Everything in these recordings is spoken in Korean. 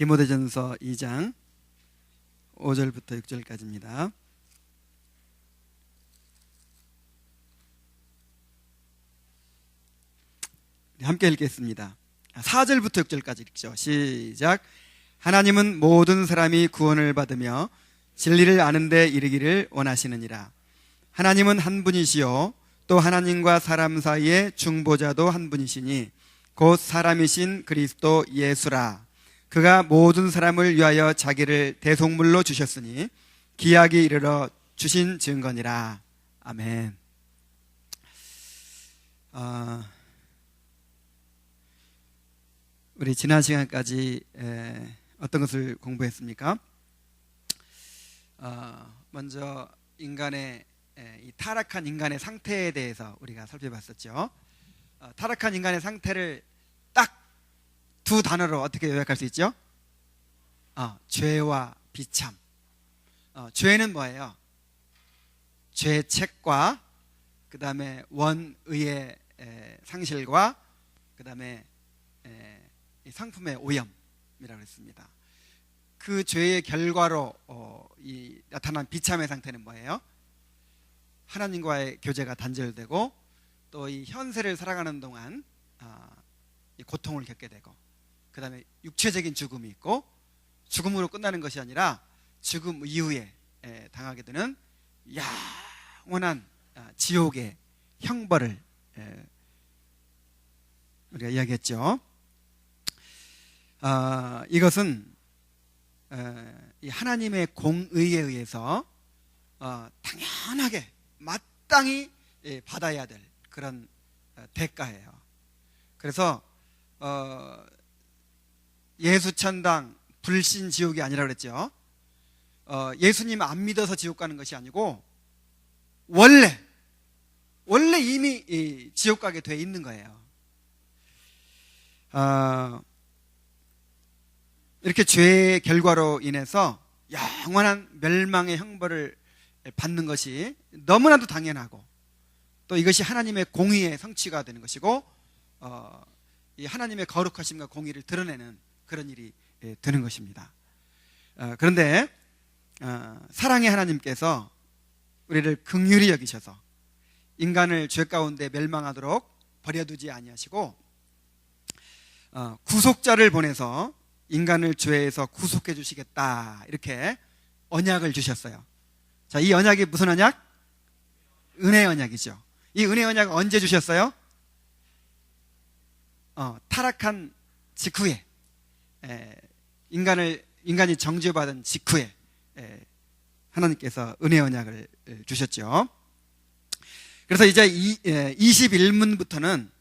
디모데전서 2장 5절부터 6절까지입니다. 함께 읽겠습니다. 4절부터 6절까지 읽죠. 시작. 하나님은 모든 사람이 구원을 받으며 진리를 아는 데 이르기를 원하시느니라. 하나님은 한 분이시요 또 하나님과 사람 사이의 중보자도 한 분이시니 곧 사람이신 그리스도 예수라. 그가 모든 사람을 위하여 자기를 대속물로 주셨으니 기약이 이르러 주신 증거니라. 아멘. 우리 지난 시간까지 어떤 것을 공부했습니까? 먼저 인간의 이 타락한 인간의 상태에 대해서 우리가 살펴봤었죠. 타락한 인간의 상태를 딱 두 단어로 어떻게 요약할 수 있죠? 죄와 비참. 죄는 뭐예요? 죄책과 그 다음에 원의의 상실과 그 다음에 상품의 오염이라고 했습니다. 그 죄의 결과로 나타난 비참의 상태는 뭐예요? 하나님과의 교제가 단절되고 또 이 현세를 살아가는 동안 이 고통을 겪게 되고 그 다음에 육체적인 죽음이 있고 죽음으로 끝나는 것이 아니라 죽음 이후에 당하게 되는 영원한 지옥의 형벌을 우리가 이야기했죠. 이것은 이 하나님의 공의에 의해서 당연하게 마땅히 받아야 될 그런 대가예요. 그래서 예수천당 불신지옥이 아니라 그랬죠. 예수님 안 믿어서 지옥 가는 것이 아니고 원래 이미 지옥 가게 돼 있는 거예요. 이렇게 죄의 결과로 인해서 영원한 멸망의 형벌을 받는 것이 너무나도 당연하고 또 이것이 하나님의 공의의 성취가 되는 것이고 이 하나님의 거룩하심과 공의를 드러내는 그런 일이 되는 것입니다. 그런데 사랑의 하나님께서 우리를 긍휼히 여기셔서 인간을 죄 가운데 멸망하도록 버려두지 아니하시고 구속자를 보내서 인간을 죄에서 구속해 주시겠다 이렇게 언약을 주셨어요. 자, 이 언약이 무슨 언약? 은혜 언약이죠. 이 은혜 언약을 언제 주셨어요? 타락한 직후에 인간이 정죄받은 직후에 하나님께서 은혜 언약을 주셨죠. 그래서 이제 21문부터는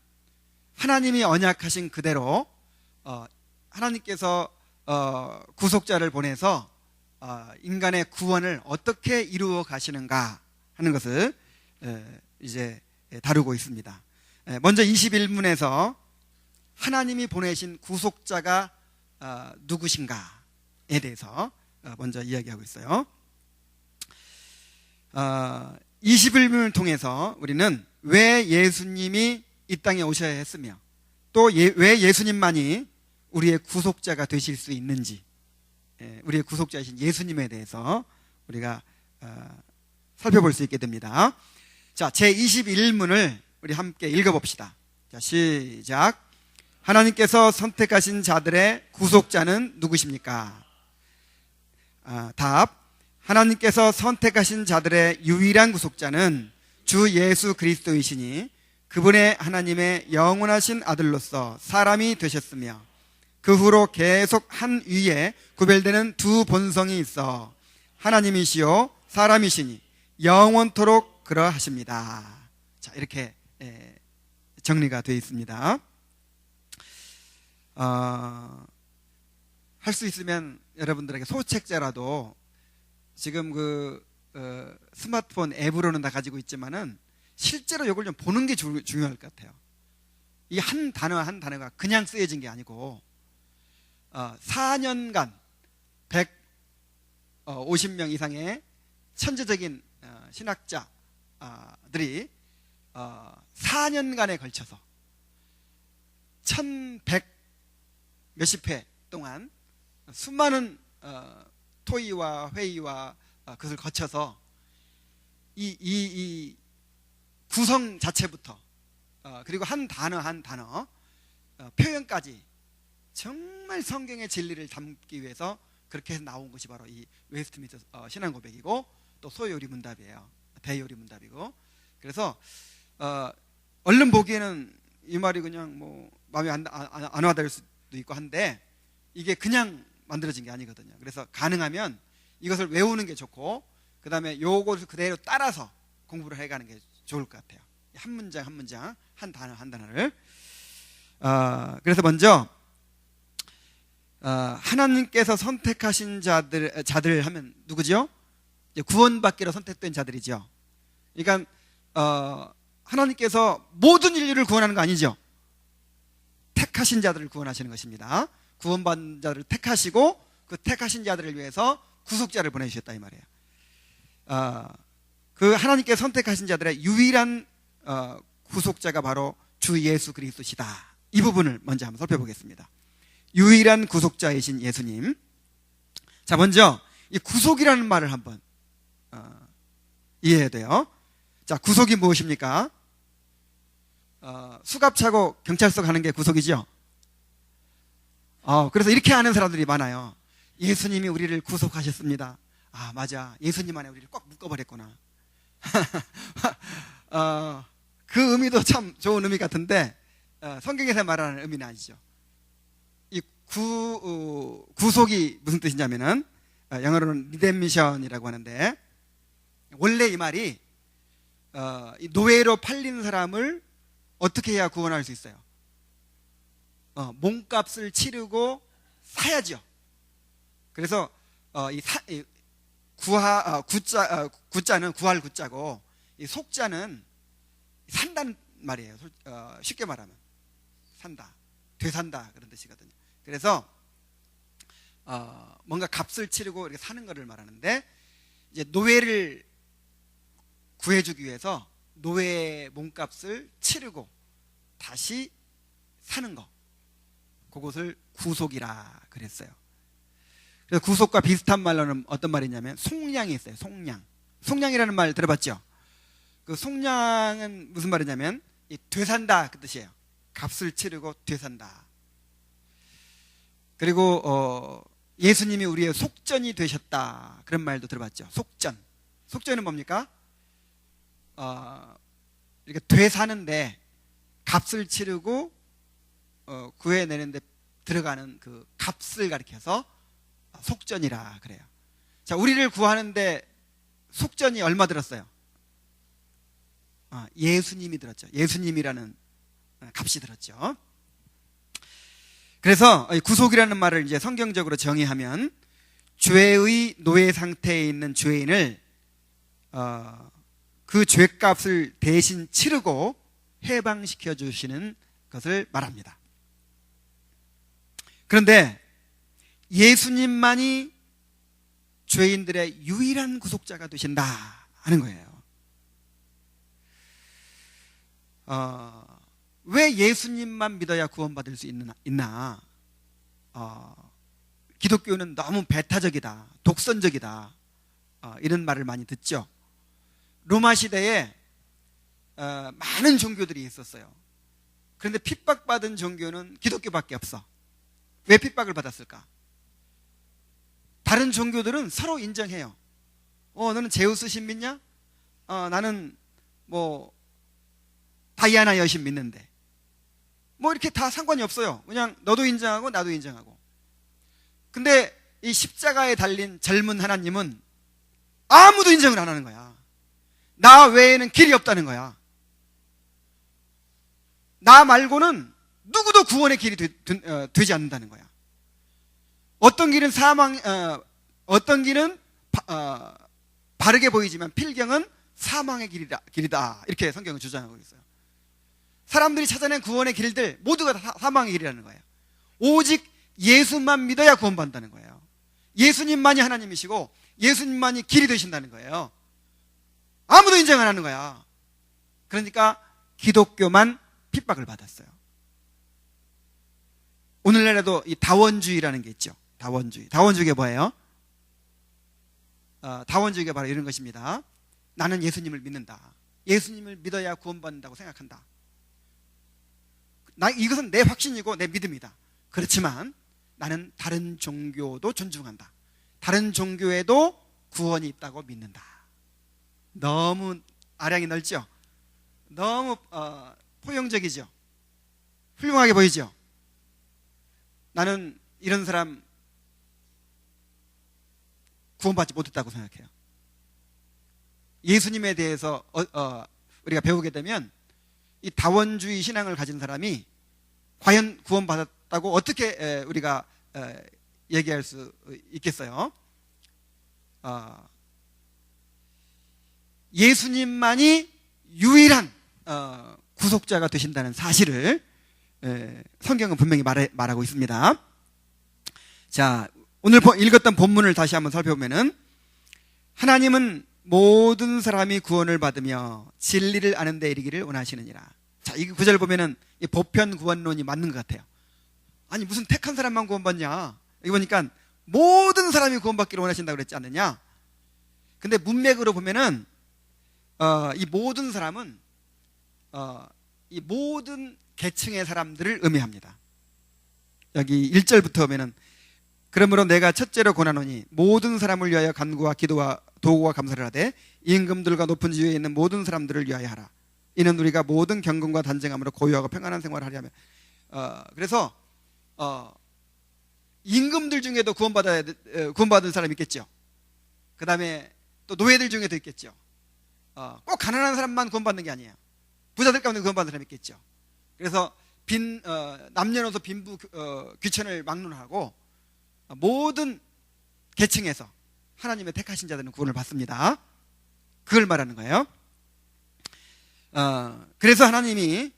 하나님이 언약하신 그대로 하나님께서 구속자를 보내서 인간의 구원을 어떻게 이루어 가시는가 하는 것을 이제 다루고 있습니다. 먼저 21문에서 하나님이 보내신 구속자가 누구신가에 대해서 먼저 이야기하고 있어요. 21문을 통해서 우리는 왜 예수님이 이 땅에 오셔야 했으며 또 왜 예수님만이 우리의 구속자가 되실 수 있는지, 우리의 구속자이신 예수님에 대해서 우리가 살펴볼 수 있게 됩니다. 자, 제21문을 우리 함께 읽어봅시다. 자, 시작. 하나님께서 선택하신 자들의 구속자는 누구십니까? 답. 하나님께서 선택하신 자들의 유일한 구속자는 주 예수 그리스도이시니 그분의 하나님의 영원하신 아들로서 사람이 되셨으며 그 후로 계속 한 위에 구별되는 두 본성이 있어 하나님이시요 사람이시니 영원토록 그러하십니다. 자, 이렇게 정리가 되어 있습니다. 할 수 있으면 여러분들에게 소책자라도 지금 스마트폰 앱으로는 다 가지고 있지만은 실제로 이걸 좀 보는 게 중요할 것 같아요. 이 한 단어 한 단어가 그냥 쓰여진 게 아니고 4년간 150명 이상의 천재적인 신학자들이 4년간에 걸쳐서 1100 몇십 회 동안 수많은 토의와 회의와 그것을 거쳐서 이 구성 자체부터 그리고 한 단어 표현까지 정말 성경의 진리를 담기 위해서 그렇게 해서 나온 것이 바로 이 웨스트민스터 신앙 고백이고, 또 소요리 문답이에요. 대요리 문답이고. 그래서 얼른 보기에는 이 말이 그냥 뭐 마음에 안 와닿을 수도 있고 한데, 이게 그냥 만들어진 게 아니거든요. 그래서 가능하면 이것을 외우는 게 좋고, 그 다음에 요것을 그대로 따라서 공부를 해가는 게 좋을 것 같아요. 한 문장 한 문장, 한 단어 한 단어를. 그래서 먼저 하나님께서 선택하신 자들 하면 누구죠? 구원받기로 선택된 자들이죠. 그러니까 하나님께서 모든 인류를 구원하는 거 아니죠. 택하신 자들을 구원하시는 것입니다. 구원받은 자들을 택하시고, 그 택하신 자들을 위해서 구속자를 보내주셨다 이 말이에요. 그 하나님께 선택하신 자들의 유일한 구속자가 바로 주 예수 그리스도시다. 이 부분을 먼저 한번 살펴보겠습니다. 유일한 구속자이신 예수님. 자, 먼저 이 구속이라는 말을 한번 이해해야 돼요. 자, 구속이 무엇입니까? 수갑 차고 경찰서 가는 게 구속이죠. 그래서 이렇게 아는 사람들이 많아요. 예수님이 우리를 구속하셨습니다. 아, 맞아. 예수님 안에 우리를 꽉 묶어버렸구나. 그 의미도 참 좋은 의미 같은데, 성경에서 말하는 의미는 아니죠. 이 구속이 무슨 뜻이냐면은, 영어로는 리뎀미션이라고 하는데, 원래 이 말이 이 노예로 팔린 사람을 어떻게 해야 구원할 수 있어요? 몸값을 치르고 사야죠. 그래서 구자는 구할 구자고, 이 속자는 산다는 말이에요. 쉽게 말하면 산다, 되산다 그런 뜻이거든요. 그래서 뭔가 값을 치르고 이렇게 사는 것을 말하는데, 이제 노예를 구해주기 위해서 노예의 몸값을 치르고 다시 사는 거, 그것을 구속이라 그랬어요. 그래서 구속과 비슷한 말로는 어떤 말이냐면 속량이 있어요. 속량이라는 말 들어봤죠? 그 속량은 무슨 말이냐면 이 되산다 그 뜻이에요. 값을 치르고 되산다. 그리고 예수님이 우리의 속전이 되셨다, 그런 말도 들어봤죠. 속전은 뭡니까? 이렇게 되사는데 값을 치르고 구해내는데 들어가는 그 값을 가리켜서 속전이라 그래요. 자, 우리를 구하는데 속전이 얼마 들었어요? 예수님이 들었죠. 예수님이라는 값이 들었죠. 그래서 구속이라는 말을 이제 성경적으로 정의하면, 죄의 노예 상태에 있는 죄인을 그 죄값을 대신 치르고 해방시켜 주시는 것을 말합니다. 그런데 예수님만이 죄인들의 유일한 구속자가 되신다 하는 거예요. 왜 예수님만 믿어야 구원받을 수 있나? 기독교는 너무 배타적이다, 독선적이다, 이런 말을 많이 듣죠. 로마 시대에 많은 종교들이 있었어요. 그런데 핍박받은 종교는 기독교밖에 없어. 왜 핍박을 받았을까? 다른 종교들은 서로 인정해요. 너는 제우스 신 믿냐? 나는 뭐 다이아나 여신 믿는데, 뭐 이렇게 다 상관이 없어요. 그냥 너도 인정하고 나도 인정하고. 근데 이 십자가에 달린 젊은 하나님은 아무도 인정을 안 하는 거야. 나 외에는 길이 없다는 거야. 나 말고는 누구도 구원의 길이 되지 않는다는 거야. 어떤 길은 어떤 길은 바르게 보이지만 필경은 사망의 길이다. 이렇게 성경은 주장하고 있어요. 사람들이 찾아낸 구원의 길들 모두가 다 사망의 길이라는 거예요. 오직 예수만 믿어야 구원받는다는 거예요. 예수님만이 하나님이시고 예수님만이 길이 되신다는 거예요. 아무도 인정 안 하는 거야. 그러니까 기독교만 핍박을 받았어요. 오늘날에도 이 다원주의라는 게 있죠. 다원주의. 다원주의가 뭐예요? 다원주의가 바로 이런 것입니다. 나는 예수님을 믿는다. 예수님을 믿어야 구원받는다고 생각한다. 이것은 내 확신이고 내 믿음이다. 그렇지만 나는 다른 종교도 존중한다. 다른 종교에도 구원이 있다고 믿는다. 너무 아량이 넓죠? 너무 포용적이죠? 훌륭하게 보이죠? 나는 이런 사람 구원받지 못했다고 생각해요. 예수님에 대해서 우리가 배우게 되면 이 다원주의 신앙을 가진 사람이 과연 구원받았다고 어떻게 우리가 얘기할 수 있겠어요? 예수님만이 유일한 구속자가 되신다는 사실을 성경은 분명히 말하고 있습니다. 자, 오늘 읽었던 본문을 다시 한번 살펴보면은 하나님은 모든 사람이 구원을 받으며 진리를 아는 데 이르기를 원하시느니라. 자, 이 구절 보면은 이 보편 구원론이 맞는 것 같아요. 아니 무슨 택한 사람만 구원받냐? 여기 보니까 모든 사람이 구원받기를 원하신다고 그랬지 않느냐? 근데 문맥으로 보면은 이 모든 사람은 이 모든 계층의 사람들을 의미합니다. 여기 1절부터 보면은 그러므로 내가 첫째로 권하노니 모든 사람을 위하여 간구와 기도와 도구와 감사를 하되 임금들과 높은 지위에 있는 모든 사람들을 위하여 하라. 이는 우리가 모든 경건과 단정함으로 고요하고 평안한 생활을 하려면 그래서 임금들 중에도 구원받은 사람이 있겠죠. 그 다음에 또 노예들 중에도 있겠죠. 꼭 가난한 사람만 구원받는 게 아니에요. 부자들 가운데 구원받는 사람이 있겠죠. 그래서 남녀노소 빈부 귀천을 막론하고 모든 계층에서 하나님의 택하신 자들은 구원을 받습니다. 그걸 말하는 거예요. 그래서 하나님이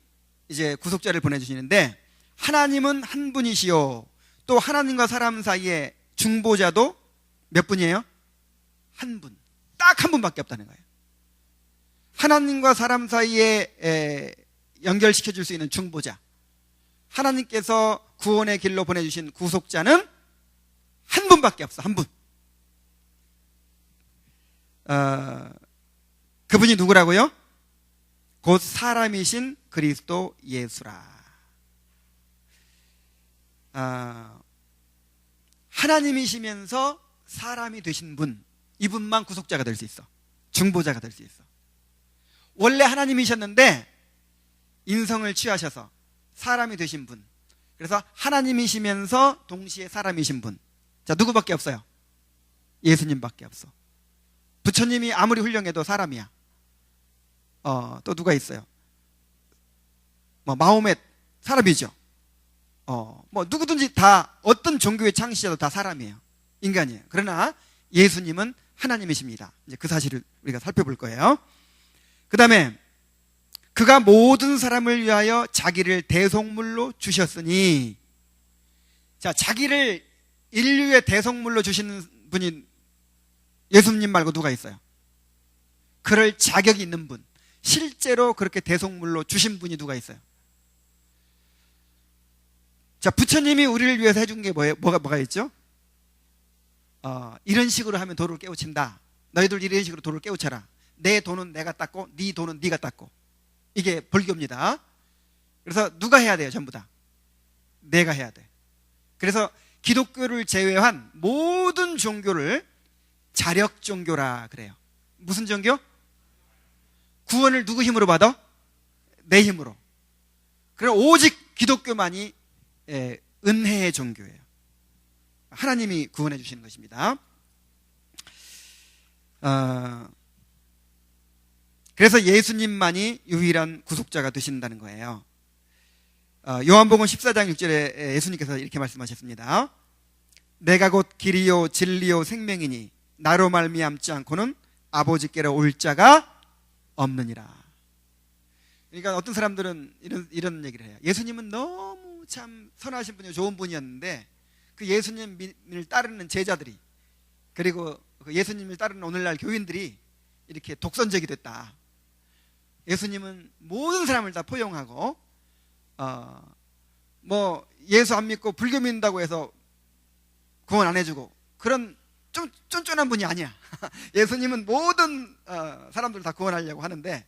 이제 구속자를 보내주시는데 하나님은 한 분이시요 또 하나님과 사람 사이에 중보자도 몇 분이에요? 한 분. 딱 한 분밖에 없다는 거예요. 하나님과 사람 사이에 연결시켜 줄 수 있는 중보자, 하나님께서 구원의 길로 보내주신 구속자는 한 분밖에 없어. 한 분. 그분이 누구라고요? 곧 사람이신 그리스도 예수라. 하나님이시면서 사람이 되신 분, 이분만 구속자가 될 수 있어. 중보자가 될 수 있어. 원래 하나님이셨는데 인성을 취하셔서 사람이 되신 분, 그래서 하나님이시면서 동시에 사람이신 분. 자, 누구밖에 없어요? 예수님밖에 없어. 부처님이 아무리 훌륭해도 사람이야. 또 누가 있어요? 마호멧 사람이죠. 누구든지 다 어떤 종교의 창시자도 다 사람이에요. 인간이에요. 그러나 예수님은 하나님이십니다. 이제 그 사실을 우리가 살펴볼 거예요. 그 다음에 그가 모든 사람을 위하여 자기를 대속물로 주셨으니, 자, 자기를 인류의 대속물로 주시는 분이 예수님 말고 누가 있어요? 그럴 자격이 있는 분, 실제로 그렇게 대속물로 주신 분이 누가 있어요? 자, 부처님이 우리를 위해서 해준 게 뭐예요? 뭐가 있죠? 이런 식으로 하면 도를 깨우친다. 너희들 이런 식으로 도를 깨우쳐라. 내 돈은 내가 닦고 네 돈은 네가 닦고. 이게 불교입니다. 그래서 누가 해야 돼요? 전부 다 내가 해야 돼. 그래서 기독교를 제외한 모든 종교를 자력 종교라 그래요. 무슨 종교? 구원을 누구 힘으로 받아? 내 힘으로. 그래서 오직 기독교만이 은혜의 종교예요. 하나님이 구원해 주시는 것입니다. 그래서 예수님만이 유일한 구속자가 되신다는 거예요. 요한복음 14장 6절에 예수님께서 이렇게 말씀하셨습니다. 내가 곧 길이요 진리요 생명이니 나로 말미암지 않고는 아버지께로 올 자가 없느니라. 그러니까 어떤 사람들은 이런 얘기를 해요. 예수님은 너무 참 선하신 분이고 좋은 분이었는데 그 예수님을 따르는 제자들이, 그리고 그 예수님을 따르는 오늘날 교인들이 이렇게 독선적이 됐다. 예수님은 모든 사람을 다 포용하고 예수 안 믿고 불교 믿는다고 해서 구원 안 해주고 그런 좀 쫀쫀한 분이 아니야. 예수님은 모든 사람들을 다 구원하려고 하는데,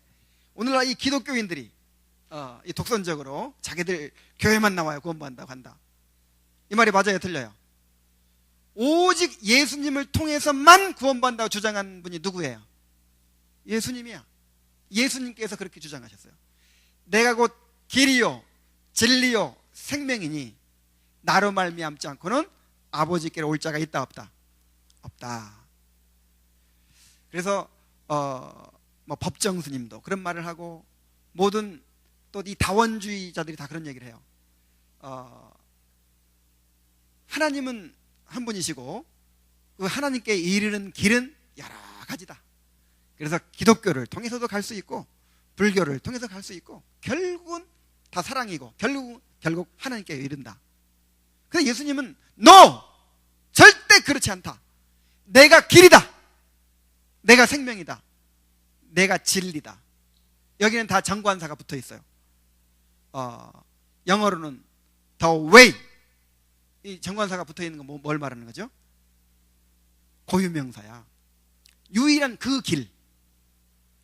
오늘날 이 기독교인들이 이 독선적으로 자기들 교회만 나와야 구원받는다고 한다. 이 말이 맞아요, 틀려요? 오직 예수님을 통해서만 구원받는다고 주장한 분이 누구예요? 예수님이야. 예수님께서 그렇게 주장하셨어요. 내가 곧 길이요 진리요 생명이니 나로 말미암지 않고는 아버지께로 올 자가 있다 없다? 없다. 그래서 뭐 법정 스님도 그런 말을 하고, 모든 또 이 다원주의자들이 다 그런 얘기를 해요. 하나님은 한 분이시고 그 하나님께 이르는 길은 여러 가지다. 그래서 기독교를 통해서도 갈 수 있고 불교를 통해서 갈 수 있고 결국은 다 사랑이고 결국 하나님께 이른다. 근데 예수님은 NO! 절대 그렇지 않다. 내가 길이다. 내가 생명이다. 내가 진리다. 여기는 다 정관사가 붙어 있어요. 영어로는 the way. 이 정관사가 붙어 있는 건 뭘 말하는 거죠? 고유명사야. 유일한 그 길,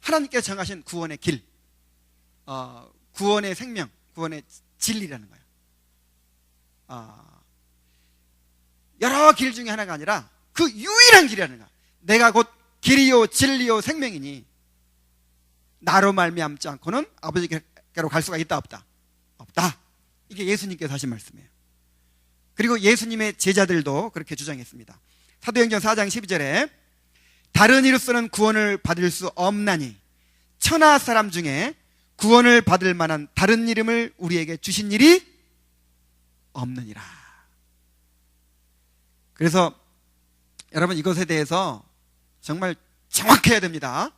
하나님께서 정하신 구원의 길, 구원의 생명, 구원의 진리라는 거야. 여러 길 중에 하나가 아니라 그 유일한 길이라는 거야. 내가 곧 길이요 진리요 생명이니 나로 말미암지 않고는 아버지께로 갈 수가 있다 없다? 없다. 이게 예수님께서 하신 말씀이에요. 그리고 예수님의 제자들도 그렇게 주장했습니다. 사도행전 4장 12절에 다른 이로서는 구원을 받을 수 없나니 천하 사람 중에 구원을 받을 만한 다른 이름을 우리에게 주신 일이 없느니라. 그래서 여러분, 이것에 대해서 정말 정확해야 됩니다.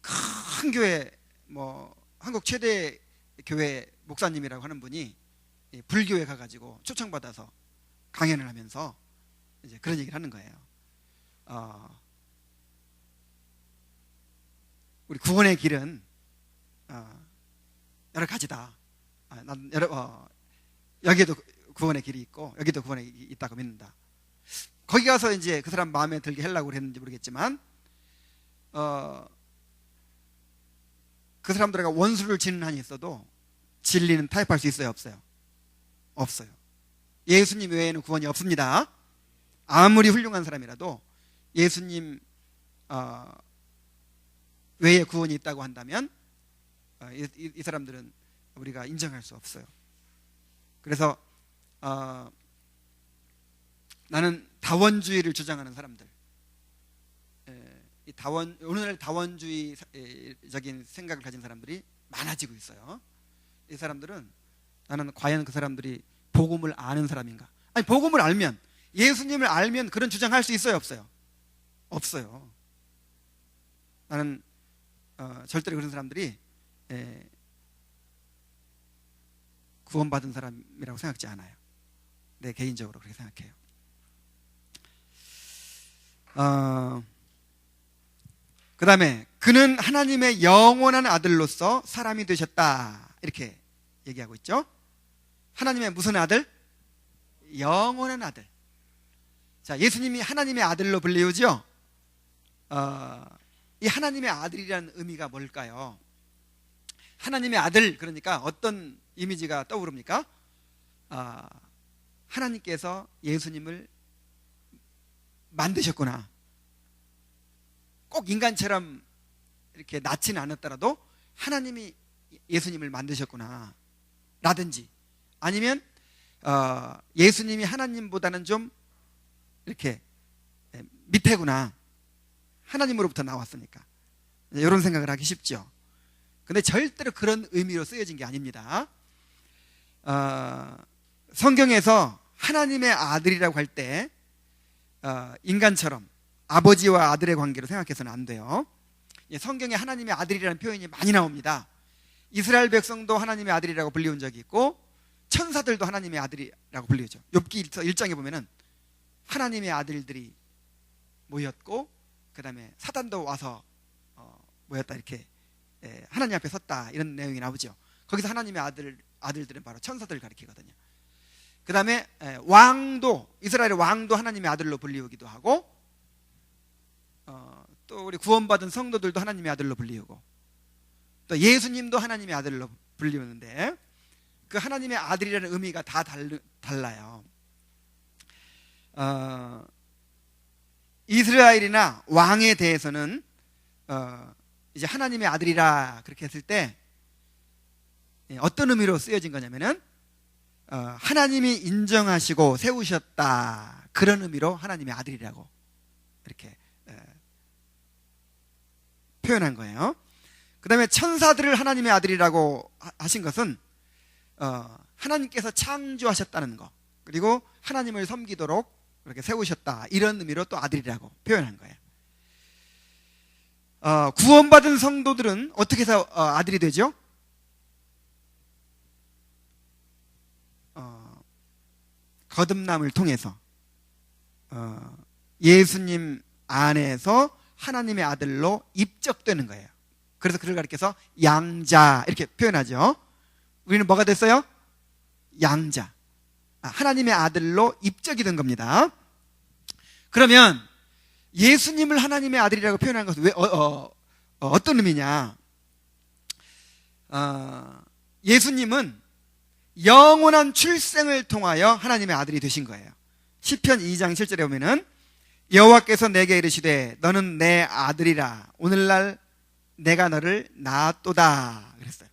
큰 교회, 한국 최대 교회 목사님이라고 하는 분이 불교에 가가지고 초청받아서 강연을 하면서 이제 그런 얘기를 하는 거예요. 우리 구원의 길은 여러 가지다. 여기에도 구원의 길이 있고 여기도 구원이 있다고 믿는다. 거기 가서 이제 그 사람 마음에 들게 하려고 했는지 모르겠지만 그 사람들과 원수를 지는 한이 있어도 진리는 타협할 수 있어요, 없어요? 없어요. 예수님 외에는 구원이 없습니다. 아무리 훌륭한 사람이라도 예수님 외에 구원이 있다고 한다면 이 사람들은 우리가 인정할 수 없어요. 그래서 나는 다원주의를 주장하는 사람들, 오늘날 다원주의적인 생각을 가진 사람들이 많아지고 있어요. 이 사람들은 나는 과연 그 사람들이 복음을 아는 사람인가? 아니, 복음을 알면, 예수님을 알면 그런 주장할 수 있어요, 없어요? 없어요. 나는 절대로 그런 사람들이 구원받은 사람이라고 생각지 않아요. 내 개인적으로 그렇게 생각해요. 그 다음에 그는 하나님의 영원한 아들로서 사람이 되셨다, 이렇게 얘기하고 있죠. 하나님의 무슨 아들? 영원한 아들. 자, 예수님이 하나님의 아들로 불리우죠. 이 하나님의 아들이라는 의미가 뭘까요? 하나님의 아들, 그러니까 어떤 이미지가 떠오릅니까? 하나님께서 예수님을 만드셨구나. 꼭 인간처럼 이렇게 낳지는 않았더라도 하나님이 예수님을 만드셨구나 라든지, 아니면 예수님이 하나님보다는 좀 이렇게 밑에구나, 하나님으로부터 나왔으니까, 이런 생각을 하기 쉽죠. 근데 절대로 그런 의미로 쓰여진 게 아닙니다. 성경에서 하나님의 아들이라고 할 때 인간처럼 아버지와 아들의 관계로 생각해서는 안 돼요. 성경에 하나님의 아들이라는 표현이 많이 나옵니다. 이스라엘 백성도 하나님의 아들이라고 불리운 적이 있고 천사들도 하나님의 아들이라고 불리죠. 욥기 1장에 보면은 하나님의 아들들이 모였고 그 다음에 사단도 와서 모였다, 이렇게 하나님 앞에 섰다, 이런 내용이 나오죠. 거기서 하나님의 아들들은 바로 천사들을 가리키거든요. 그 다음에 왕도, 이스라엘의 왕도 하나님의 아들로 불리우기도 하고, 또 우리 구원받은 성도들도 하나님의 아들로 불리우고, 또 예수님도 하나님의 아들로 불리우는데, 그 하나님의 아들이라는 의미가 다 달라요. 이스라엘이나 왕에 대해서는 이제 하나님의 아들이라 그렇게 했을 때 어떤 의미로 쓰여진 거냐면은 하나님이 인정하시고 세우셨다, 그런 의미로 하나님의 아들이라고 이렇게 표현한 거예요. 그 다음에 천사들을 하나님의 아들이라고 하신 것은 하나님께서 창조하셨다는 거, 그리고 하나님을 섬기도록 그렇게 세우셨다, 이런 의미로 또 아들이라고 표현한 거예요. 구원받은 성도들은 어떻게 해서 아들이 되죠? 거듭남을 통해서 예수님 안에서 하나님의 아들로 입적되는 거예요. 그래서 그를 가리켜서 양자 이렇게 표현하죠. 우리는 뭐가 됐어요? 양자, 하나님의 아들로 입적이 된 겁니다. 그러면 예수님을 하나님의 아들이라고 표현한 것은 왜 어떤 의미냐? 예수님은 영원한 출생을 통하여 하나님의 아들이 되신 거예요. 시편 2장 7절에 보면은 여호와께서 내게 이르시되 너는 내 아들이라 오늘날 내가 너를 낳았도다 그랬어요.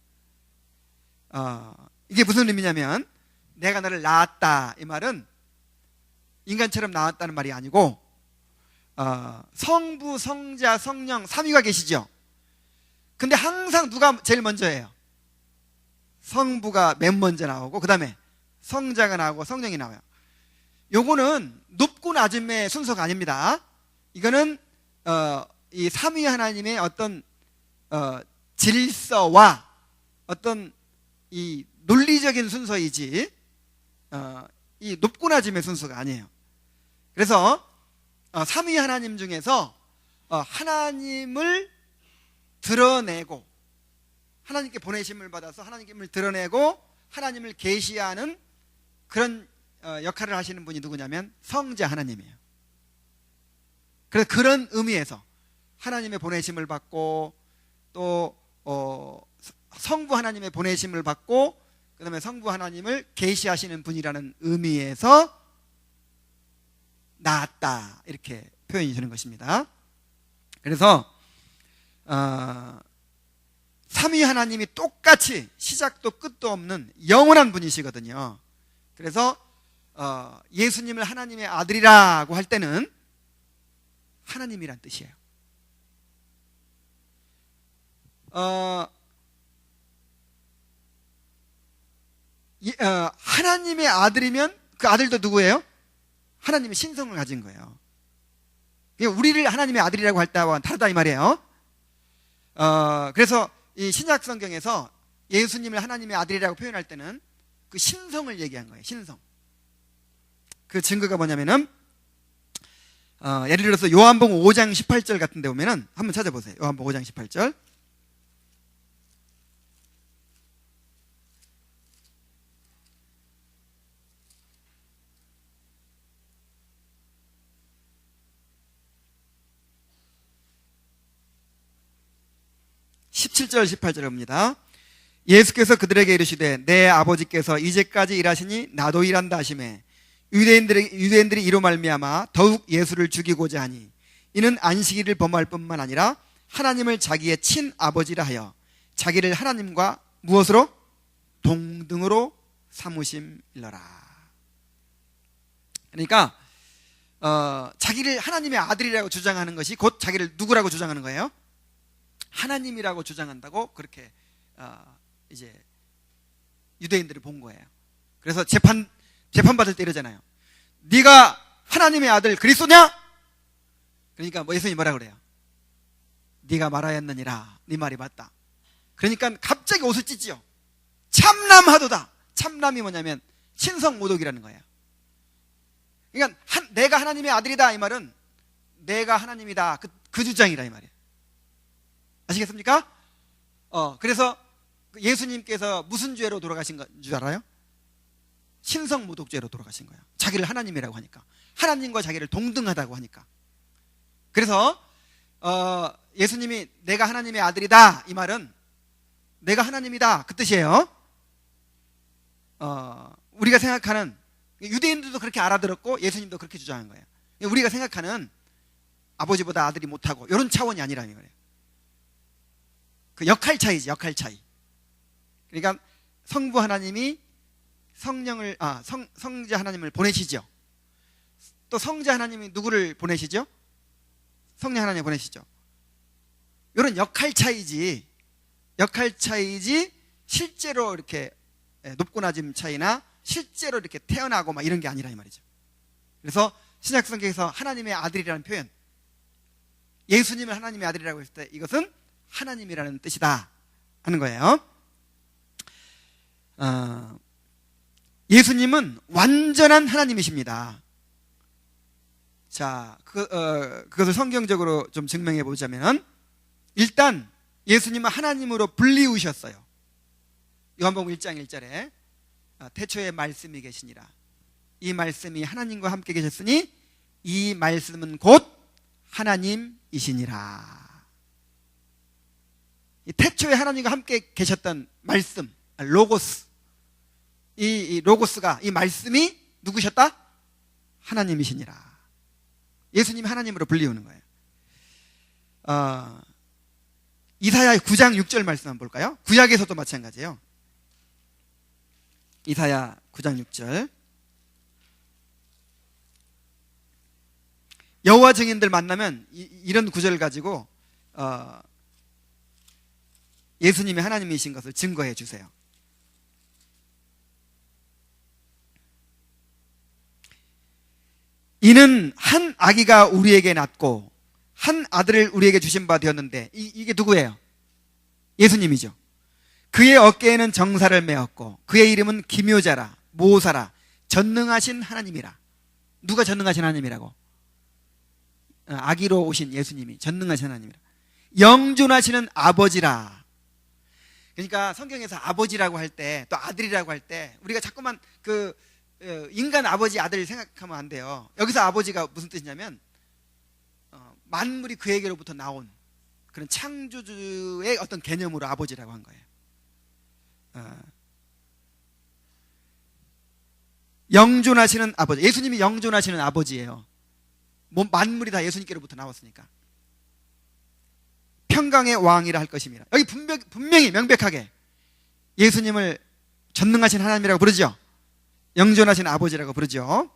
이게 무슨 의미냐면, 내가 너를 낳았다, 이 말은 인간처럼 낳았다는 말이 아니고 성부, 성자, 성령 삼위가 계시죠. 근데 항상 누가 제일 먼저예요? 성부가 맨 먼저 나오고, 그 다음에 성자가 나오고 성령이 나와요. 요거는 높고 낮음의 순서가 아닙니다. 이거는 이 삼위 하나님의 어떤 질서와 어떤 이 논리적인 순서이지 이 높고 낮음의 순서가 아니에요. 그래서 삼위 하나님 중에서 하나님을 드러내고, 하나님께 보내심을 받아서 하나님을 드러내고 하나님을 계시하는 그런 역할을 하시는 분이 누구냐면 성자 하나님이에요. 그래서 그런 의미에서 하나님의 보내심을 받고, 또 성부 하나님의 보내심을 받고, 그 다음에 성부 하나님을 계시하시는 분이라는 의미에서 낳았다, 이렇게 표현이 되는 것입니다. 그래서 삼위 하나님이 똑같이 시작도 끝도 없는 영원한 분이시거든요. 그래서 예수님을 하나님의 아들이라고 할 때는 하나님이란 뜻이에요. 하나님의 아들이면 그 아들도 누구예요? 하나님의 신성을 가진 거예요. 우리를 하나님의 아들이라고 할 때와 다르다, 이 말이에요. 그래서 이 신약 성경에서 예수님을 하나님의 아들이라고 표현할 때는 그 신성을 얘기한 거예요. 신성. 그 증거가 뭐냐면은 예를 들어서 요한복음 5장 18절 같은 데 보면은 한번 찾아보세요. 요한복음 5장 18절. (17절) (18절입니다) 예수께서 그들에게 이르시되 내 아버지께서 이제까지 일하시니 나도 일한다 하시매 유대인들이 이로 말미암아 더욱 예수를 죽이고자 하니 이는 안식일을 범할 뿐만 아니라 하나님을 자기의 친아버지라 하여 자기를 하나님과 무엇으로? 동등으로 삼으심일러라. 그러니까 자기를 하나님의 아들이라고 주장하는 것이 곧 자기를 누구라고 주장하는 거예요? 하나님이라고 주장한다고 그렇게 이제 유대인들을 본 거예요. 그래서 재판 받을 때 이러잖아요. 네가 하나님의 아들 그리스도냐? 그러니까 예수님이 뭐라 그래요? 네가 말하였느니라. 네 말이 맞다. 그러니까 갑자기 옷을 찢지요. 참남하도다. 참남이 뭐냐면 신성모독이라는 거예요. 그러니까 내가 하나님의 아들이다, 이 말은 내가 하나님이다, 그 주장이라, 이 말이에요. 아시겠습니까? 그래서 예수님께서 무슨 죄로 돌아가신 줄 알아요? 신성모독죄로 돌아가신 거예요. 자기를 하나님이라고 하니까, 하나님과 자기를 동등하다고 하니까. 그래서 예수님이 내가 하나님의 아들이다, 이 말은 내가 하나님이다, 그 뜻이에요. 우리가 생각하는, 유대인들도 그렇게 알아들었고 예수님도 그렇게 주장한 거예요. 우리가 생각하는 아버지보다 아들이 못하고 이런 차원이 아니라는 거예요. 그 역할 차이지, 역할 차이. 그러니까 성부 하나님이 성자 하나님을 보내시죠. 또 성자 하나님이 누구를 보내시죠? 성령 하나님을 보내시죠. 이런 역할 차이지, 실제로 이렇게 높고 낮음 차이나 실제로 이렇게 태어나고 막 이런 게 아니라 이 말이죠. 그래서 신약 성경에서 하나님의 아들이라는 표현, 예수님을 하나님의 아들이라고 했을 때 이것은 하나님이라는 뜻이다 하는 거예요. 예수님은 완전한 하나님이십니다. 자, 그것을 성경적으로 좀 증명해 보자면, 일단 예수님은 하나님으로 불리우셨어요. 요한복음 1장 1절에 태초에 말씀이 계시니라. 이 말씀이 하나님과 함께 계셨으니 이 말씀은 곧 하나님이시니라. 이 태초에 하나님과 함께 계셨던 말씀, 로고스, 이 로고스가, 이 말씀이 누구셨다? 하나님이시니라. 예수님이 하나님으로 불리우는 거예요. 이사야 9장 6절 말씀 한번 볼까요? 구약에서도 마찬가지예요. 이사야 9장 6절. 여호와 증인들 만나면 이런 구절을 가지고 예수님이 하나님이신 것을 증거해 주세요. 이는 한 아기가 우리에게 낳고 한 아들을 우리에게 주신 바 되었는데, 이게 누구예요? 예수님이죠. 그의 어깨에는 정사를 메었고 그의 이름은 기묘자라, 모사라, 전능하신 하나님이라. 누가 전능하신 하나님이라고? 아기로 오신 예수님이 전능하신 하나님이라. 영존하시는 아버지라. 그러니까 성경에서 아버지라고 할 때, 또 아들이라고 할 때 우리가 자꾸만 인간 아버지 아들 생각하면 안 돼요. 여기서 아버지가 무슨 뜻이냐면 만물이 그에게로부터 나온 그런 창조주의 어떤 개념으로 아버지라고 한 거예요. 영존하시는 아버지, 예수님이 영존하시는 아버지예요. 만물이 다 예수님께로부터 나왔으니까. 평강의 왕이라 할 것입니다. 여기 분명히 명백하게 예수님을 전능하신 하나님이라고 부르죠. 영존하신 아버지라고 부르죠.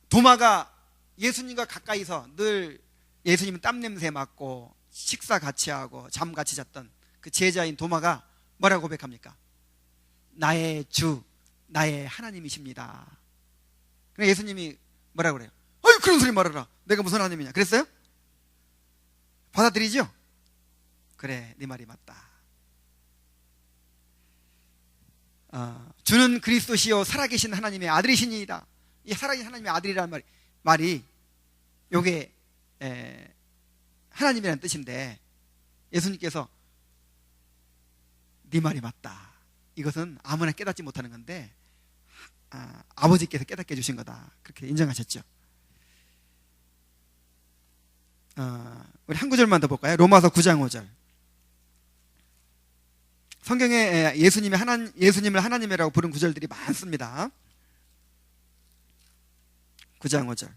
도마가 예수님과 가까이서 늘 예수님은 땀 냄새 맡고 식사 같이 하고 잠 같이 잤던 그 제자인 도마가 뭐라고 고백합니까? 나의 주, 나의 하나님이십니다. 그러니까 예수님이 뭐라고 그래요? 어이, 그런 소리 말아라. 내가 무슨 하나님이냐 그랬어요? 받아들이죠? 그래, 네 말이 맞다. 주는 그리스도시요 살아계신 하나님의 아들이시니이다. 이 살아계신 하나님의 아들이라는 말이 요게 하나님이라는 뜻인데, 예수님께서 네 말이 맞다. 이것은 아무나 깨닫지 못하는 건데 아버지께서 깨닫게 해주신 거다. 그렇게 인정하셨죠. 우리 한 구절만 더 볼까요? 로마서 9장 5절. 성경에 예수님을 하나님이라고 부른 구절들이 많습니다. 9장 5절.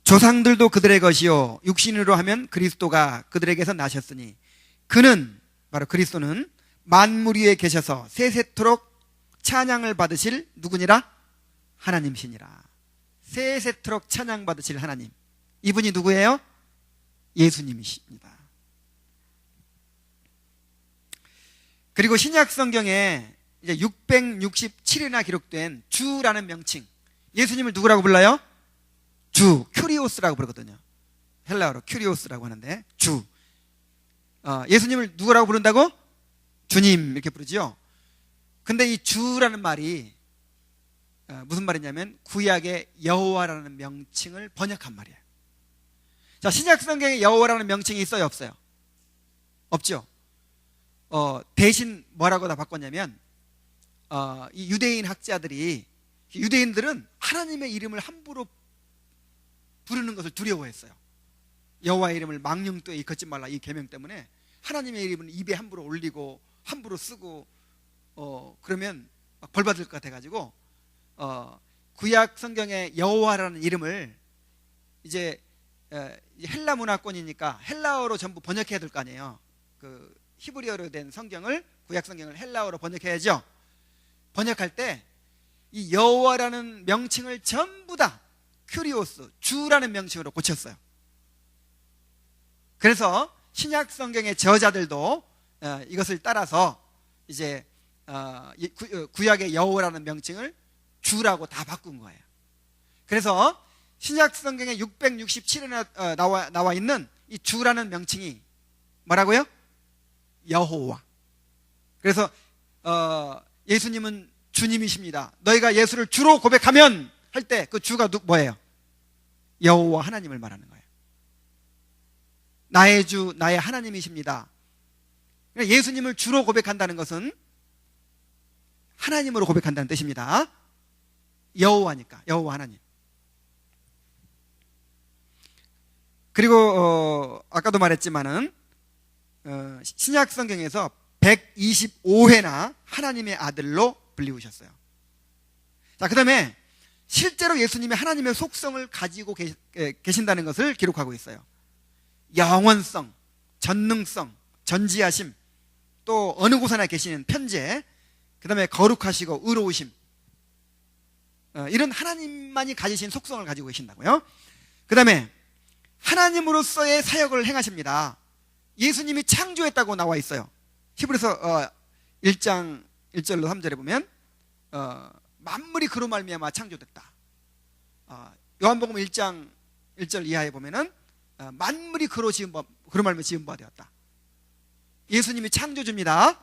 조상들도 그들의 것이요 육신으로 하면 그리스도가 그들에게서 나셨으니 그는, 바로 그리스도는 만물 위에 계셔서 세세토록 찬양을 받으실 누구니라? 하나님이시니라. 세세토록 찬양 받으실 하나님, 이분이 누구예요? 예수님이십니다. 그리고 신약 성경에 이제 667이나 기록된 주라는 명칭, 예수님을 누구라고 불러요? 주, 큐리오스라고 부르거든요. 헬라어로 큐리오스라고 하는데 주. 예수님을 누구라고 부른다고? 주님, 이렇게 부르죠. 근데 이 주라는 말이 무슨 말이냐면 구약의 여호와라는 명칭을 번역한 말이에요. 자, 신약 성경에 여호와라는 명칭이 있어요, 없어요? 없죠. 대신 뭐라고 다 바꿨냐면 이 유대인 학자들이, 유대인들은 하나님의 이름을 함부로 부르는 것을 두려워했어요. 여호와의 이름을 망령되이 일컫지 말라, 이 계명 때문에 하나님의 이름은 입에 함부로 올리고 함부로 쓰고 그러면 막 벌 받을 것 같아가지고 구약 성경의 여호와라는 이름을 이제 헬라 문화권이니까 헬라어로 전부 번역해야 될 거 아니에요. 그 히브리어로 된 성경을, 구약 성경을 헬라어로 번역해야죠. 번역할 때 이 여호와라는 명칭을 전부 다 큐리오스, 주라는 명칭으로 고쳤어요. 그래서 신약 성경의 저자들도 이것을 따라서 이제 구약의 여호와라는 명칭을 주라고 다 바꾼 거예요. 그래서 신약 성경에 667에 나와 있는 이 주라는 명칭이 뭐라고요? 여호와. 그래서 예수님은 주님이십니다. 너희가 예수를 주로 고백하면 할 때 그 주가 뭐예요? 여호와 하나님을 말하는 거예요. 나의 주, 나의 하나님이십니다. 그러니까 예수님을 주로 고백한다는 것은 하나님으로 고백한다는 뜻입니다. 여호와니까, 여호와 하나님. 그리고 아까도 말했지만은 신약 성경에서 125회나 하나님의 아들로 불리우셨어요. 자, 그 다음에 실제로 예수님이 하나님의 속성을 가지고 계신다는 것을 기록하고 있어요. 영원성, 전능성, 전지하심, 또 어느 곳에나 계시는 편재, 그 다음에 거룩하시고 의로우심, 이런 하나님만이 가지신 속성을 가지고 계신다고요. 그 다음에 하나님으로서의 사역을 행하십니다. 예수님이 창조했다고 나와 있어요. 히브리서 1장 1절로 3절에 보면 만물이 그로 말미암아 창조됐다. 요한복음 1장 1절 이하에 보면은 만물이 그로 말미암아 지은 바 되었다. 예수님이 창조주입니다.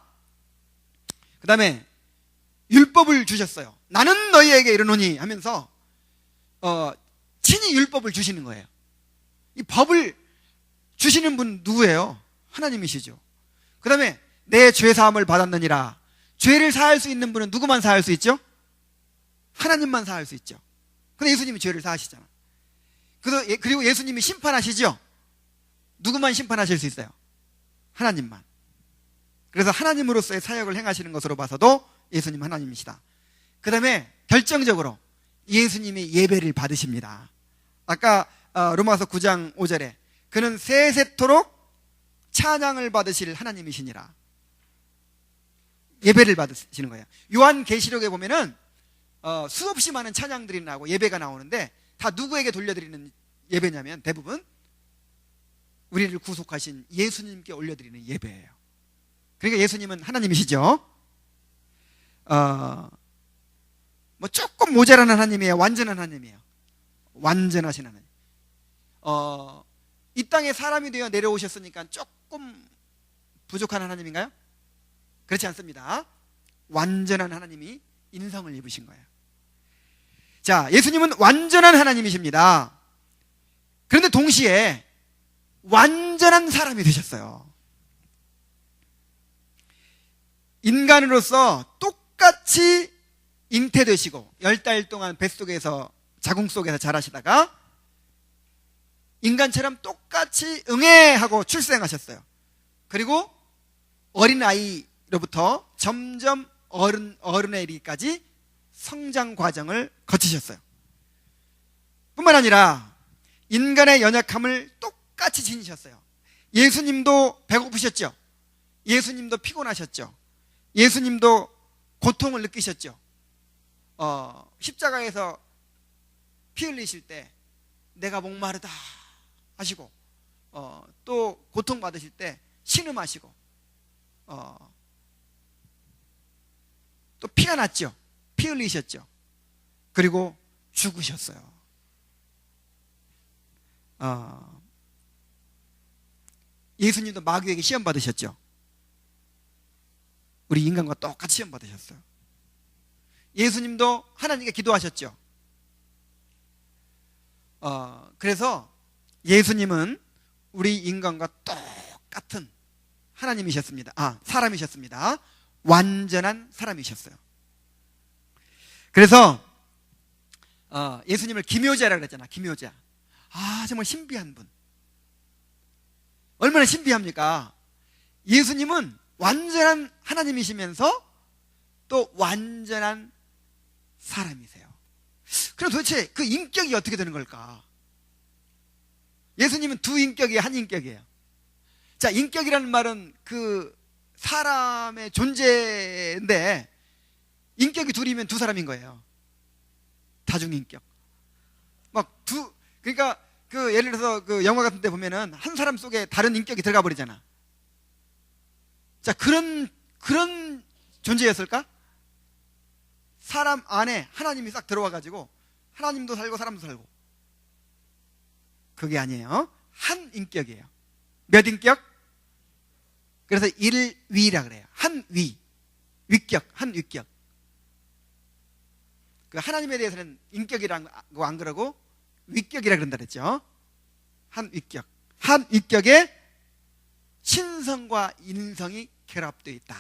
그 다음에 율법을 주셨어요. 나는 너희에게 이르노니 하면서 친히 율법을 주시는 거예요. 이 법을 주시는 분 누구예요? 하나님이시죠. 그 다음에 내 죄사함을 받았느니라. 죄를 사할 수 있는 분은 누구만 사할 수 있죠? 하나님만 사할 수 있죠. 근데 예수님이 죄를 사하시잖아. 그리고 예수님이 심판하시죠? 누구만 심판하실 수 있어요? 하나님만. 그래서 하나님으로서의 사역을 행하시는 것으로 봐서도 예수님 하나님이시다. 그 다음에 결정적으로 예수님이 예배를 받으십니다. 아까 로마서 9장 5절에 그는 세세토록 찬양을 받으실 하나님이시니라. 예배를 받으시는 거예요. 요한계시록에 보면은 수없이 많은 찬양들이 나오고 예배가 나오는데 다 누구에게 돌려드리는 예배냐면 대부분 우리를 구속하신 예수님께 올려드리는 예배예요. 그러니까 예수님은 하나님이시죠. 뭐 조금 모자란 하나님이에요? 완전한 하나님이에요? 완전하신 하나님. 이 땅에 사람이 되어 내려오셨으니까 조금 부족한 하나님인가요? 그렇지 않습니다. 완전한 하나님이 인성을 입으신 거예요. 자, 예수님은 완전한 하나님이십니다. 그런데 동시에 완전한 사람이 되셨어요. 인간으로서 똑같이 잉태되시고 10달 동안 뱃속에서 자궁 속에서 자라시다가 인간처럼 똑같이 응애하고 출생하셨어요. 그리고 어린아이로부터 점점 어른에 이르기까지 성장 과정을 거치셨어요. 뿐만 아니라 인간의 연약함을 똑같이 지니셨어요. 예수님도 배고프셨죠. 예수님도 피곤하셨죠. 예수님도 고통을 느끼셨죠. 십자가에서 피 흘리실 때 내가 목마르다 하시고 또 고통받으실 때 신음하시고 또 피가 났죠. 피 흘리셨죠. 그리고 죽으셨어요. 예수님도 마귀에게 시험 받으셨죠. 우리 인간과 똑같이 시험 받으셨어요. 예수님도 하나님께 기도하셨죠. 그래서 예수님은 우리 인간과 똑같은 하나님이셨습니다. 사람이셨습니다. 완전한 사람이셨어요. 그래서 예수님을 기묘자라고 그랬잖아. 기묘자. 정말 신비한 분. 얼마나 신비합니까? 예수님은 완전한 하나님이시면서 또 완전한 사람이세요. 그럼 도대체 그 인격이 어떻게 되는 걸까? 예수님은 두 인격이에요, 한 인격이에요? 자, 인격이라는 말은 그 사람의 존재인데 인격이 둘이면 두 사람인 거예요. 다중인격. 그러니까 그 예를 들어서 그 영화 같은 데 보면은 한 사람 속에 다른 인격이 들어가 버리잖아. 자, 그런 존재였을까? 사람 안에 하나님이 싹 들어와 가지고 하나님도 살고 사람도 살고. 그게 아니에요. 한 인격이에요. 몇 인격? 그래서 일위라 그래요. 한 위. 위격, 한 위격. 그 하나님에 대해서는 인격이라고 안 그러고 위격이라 그런다 그랬죠. 한 위격. 한 위격에 신성과 인성이 결합되어 있다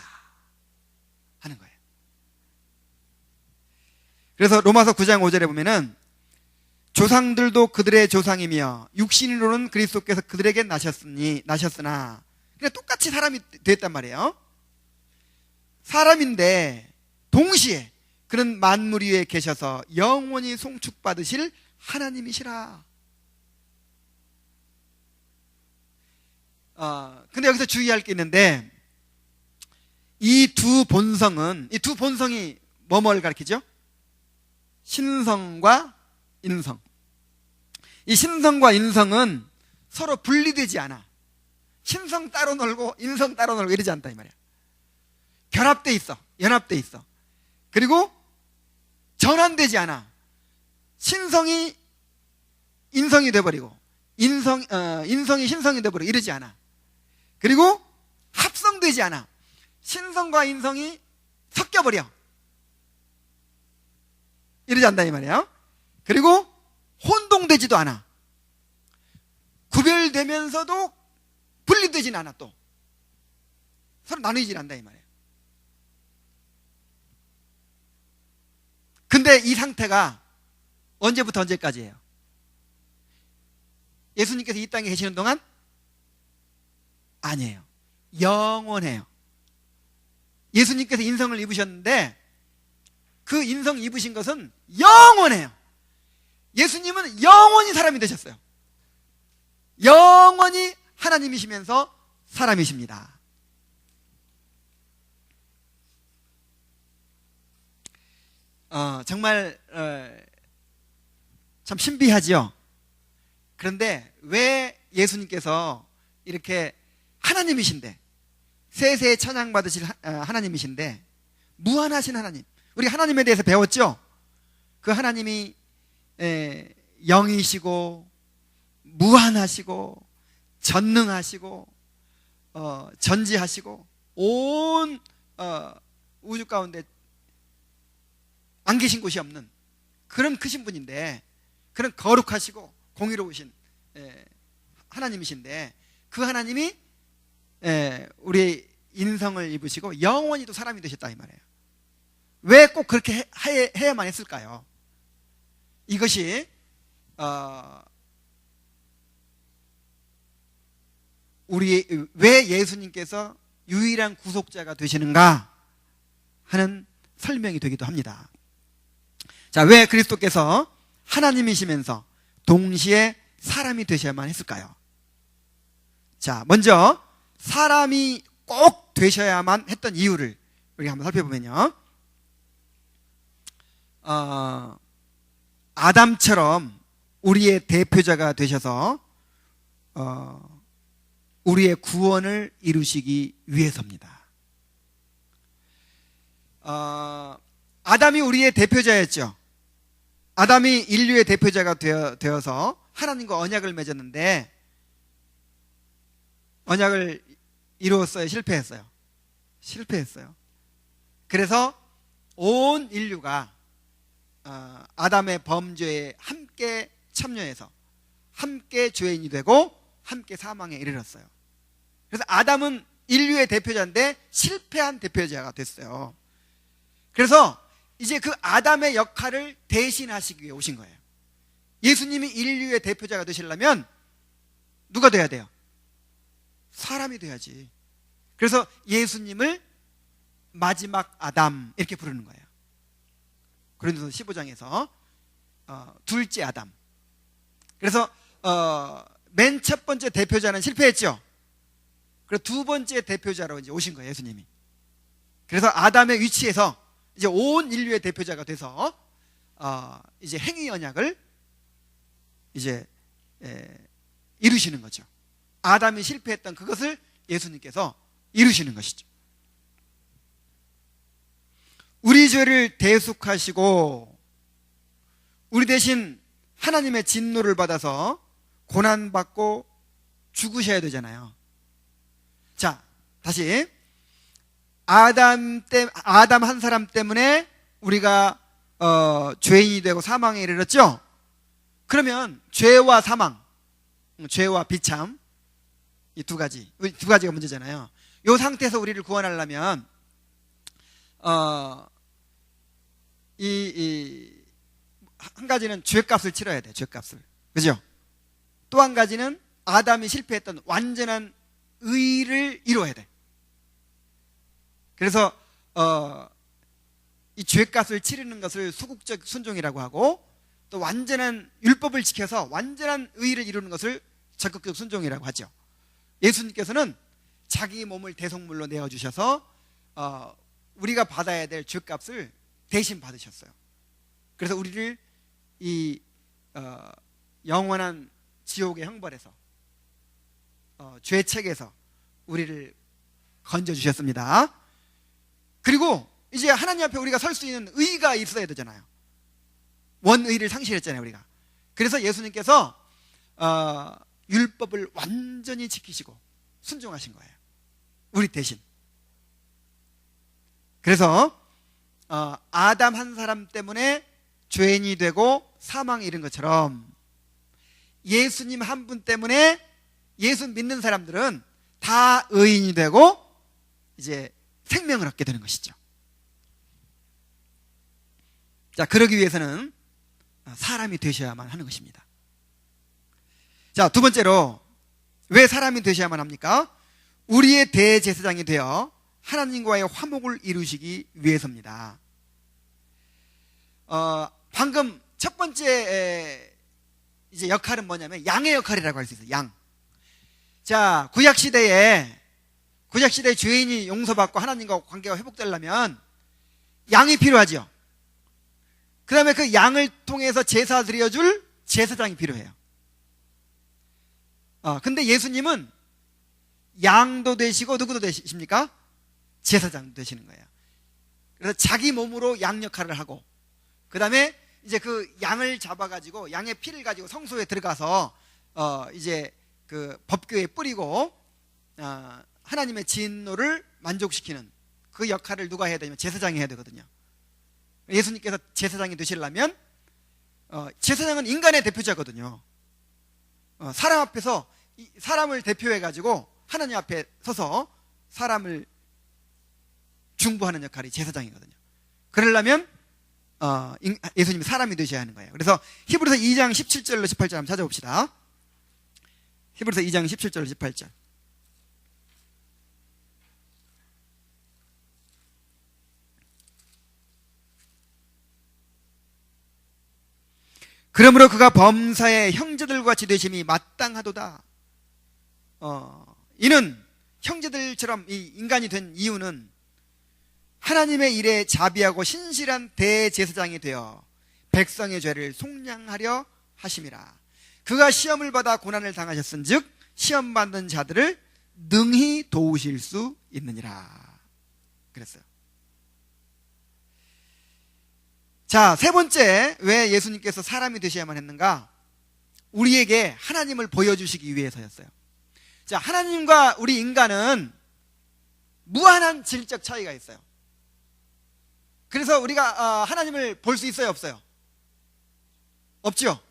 하는 거예요. 그래서 로마서 9장 5절에 보면은 조상들도 그들의 조상이며 육신으로는 그리스도께서 그들에게 나셨으나 그냥 똑같이 사람이 됐단 말이에요. 사람인데 동시에 그는 만물 위에 계셔서 영원히 송축받으실 하나님이시라. 근데 여기서 주의할 게 있는데 이 두 본성이 뭐를 가리키죠? 신성과 인성. 이 신성과 인성은 서로 분리되지 않아. 신성 따로 놀고 인성 따로 놀고 이러지 않다 이 말이야. 결합돼 있어. 연합돼 있어. 그리고 전환되지 않아. 신성이 인성이 돼버리고 인성이 신성이 돼버리고 이러지 않아. 그리고 합성되지 않아. 신성과 인성이 섞여버려. 이러지 않다 이 말이에요. 그리고 혼동되지도 않아. 구별되면서도 분리되진 않아. 또 서로 나누질 않는다 이 말이에요. 근데 이 상태가 언제부터 언제까지예요? 예수님께서 이 땅에 계시는 동안? 아니에요. 영원해요. 예수님께서 인성을 입으셨는데 그 인성 입으신 것은 영원해요. 예수님은 영원히 사람이 되셨어요. 영원히 하나님이시면서 사람이십니다. 정말 참 신비하지요. 그런데 왜 예수님께서 이렇게 하나님이신데 세세에 찬양받으실 하나님이신데 무한하신 하나님, 우리 하나님에 대해서 배웠죠? 그 하나님이 영이시고 무한하시고 전능하시고 전지하시고 온 우주 가운데 안 계신 곳이 없는 그런 크신 분인데, 그런 거룩하시고 공의로우신 하나님이신데 그 하나님이 우리 인성을 입으시고 영원히 또 사람이 되셨다 이 말이에요. 왜 꼭 그렇게 해야만 했을까요? 이것이 왜 예수님께서 유일한 구속자가 되시는가 하는 설명이 되기도 합니다. 자, 왜 그리스도께서 하나님이시면서 동시에 사람이 되셔야만 했을까요? 자, 먼저 사람이 꼭 되셔야만 했던 이유를 우리가 한번 살펴보면요, 아담처럼 우리의 대표자가 되셔서 우리의 구원을 이루시기 위해서입니다. 아담이 우리의 대표자였죠. 아담이 인류의 대표자가 되어서 하나님과 언약을 맺었는데 언약을 이루었어요? 실패했어요. 그래서 온 인류가 아담의 범죄에 함께 참여해서 함께 죄인이 되고 함께 사망에 이르렀어요. 그래서 아담은 인류의 대표자인데 실패한 대표자가 됐어요. 그래서 이제 그 아담의 역할을 대신하시기 위해 오신 거예요. 예수님이 인류의 대표자가 되시려면 누가 돼야 돼요? 사람이 돼야지. 그래서 예수님을 마지막 아담 이렇게 부르는 거예요. 고린도서 15장에서 둘째 아담. 그래서 맨 첫 번째 대표자는 실패했죠. 그래서 두 번째 대표자로 이제 오신 거예요, 예수님이. 그래서 아담의 위치에서 이제 온 인류의 대표자가 돼서 이제 행위 언약을 이제 이루시는 거죠. 아담이 실패했던 그것을 예수님께서 이루시는 것이죠. 우리 죄를 대속하시고 우리 대신 하나님의 진노를 받아서 고난받고 죽으셔야 되잖아요. 자, 다시 아담 한 사람 때문에 우리가 죄인이 되고 사망에 이르렀죠. 그러면 죄와 사망, 죄와 비참, 이 두 가지가 문제잖아요. 이 상태에서 우리를 구원하려면 한 가지는 죄값을 치러야 돼. 죄값을. 그죠? 또 한 가지는 아담이 실패했던 완전한 의를 이루어야 돼. 그래서 이 죄값을 치르는 것을 소극적 순종이라고 하고, 또 완전한 율법을 지켜서 완전한 의를 이루는 것을 적극적 순종이라고 하죠. 예수님께서는 자기 몸을 대속물로 내어주셔서 우리가 받아야 될 죄값을 대신 받으셨어요. 그래서 우리를 이 영원한 지옥의 형벌에서, 죄책에서 우리를 건져주셨습니다. 그리고 이제 하나님 앞에 우리가 설 수 있는 의가 있어야 되잖아요. 원의를 상실했잖아요, 우리가. 그래서 예수님께서 율법을 완전히 지키시고 순종하신 거예요, 우리 대신. 그래서 아담 한 사람 때문에 죄인이 되고 사망에 이른 것처럼 예수님 한 분 때문에 예수 믿는 사람들은 다 의인이 되고 이제 생명을 얻게 되는 것이죠. 자, 그러기 위해서는 사람이 되셔야만 하는 것입니다. 자, 두 번째로 왜 사람이 되셔야만 합니까? 우리의 대제사장이 되어 하나님과의 화목을 이루시기 위해서입니다. 방금 첫 번째 이제 역할은 뭐냐면 양의 역할이라고 할 수 있어요. 양. 자, 구약 시대에 죄인이 용서받고 하나님과 관계가 회복되려면 양이 필요하죠. 그 다음에 그 양을 통해서 제사 드려줄 제사장이 필요해요. 근데 예수님은 양도 되시고 누구도 되십니까? 제사장도 되시는 거예요. 그래서 자기 몸으로 양 역할을 하고, 그 다음에 이제 그 양을 잡아가지고 양의 피를 가지고 성소에 들어가서 이제 그 법궤에 뿌리고 하나님의 진노를 만족시키는 그 역할을 누가 해야 되냐면 제사장이 해야 되거든요. 예수님께서 제사장이 되시려면 제사장은 인간의 대표자거든요. 사람 앞에서 사람을 대표해가지고 하나님 앞에 서서 사람을 중보하는 역할이 제사장이거든요. 그러려면 예수님이 사람이 되셔야 하는 거예요. 그래서 히브리서 2장 17절로 18절 한번 찾아봅시다. 히브리서 2장 17절로 18절. 그러므로 그가 범사의 형제들과 같이 되심이 마땅하도다. 이는 형제들처럼 이 인간이 된 이유는 하나님의 일에 자비하고 신실한 대제사장이 되어 백성의 죄를 속량하려 하심이라. 그가 시험을 받아 고난을 당하셨은즉 시험 받는 자들을 능히 도우실 수 있느니라 그랬어요. 자, 세 번째, 왜 예수님께서 사람이 되셔야만 했는가? 우리에게 하나님을 보여주시기 위해서였어요. 자, 하나님과 우리 인간은 무한한 질적 차이가 있어요. 그래서 우리가 하나님을 볼 수 있어요, 없어요? 없죠?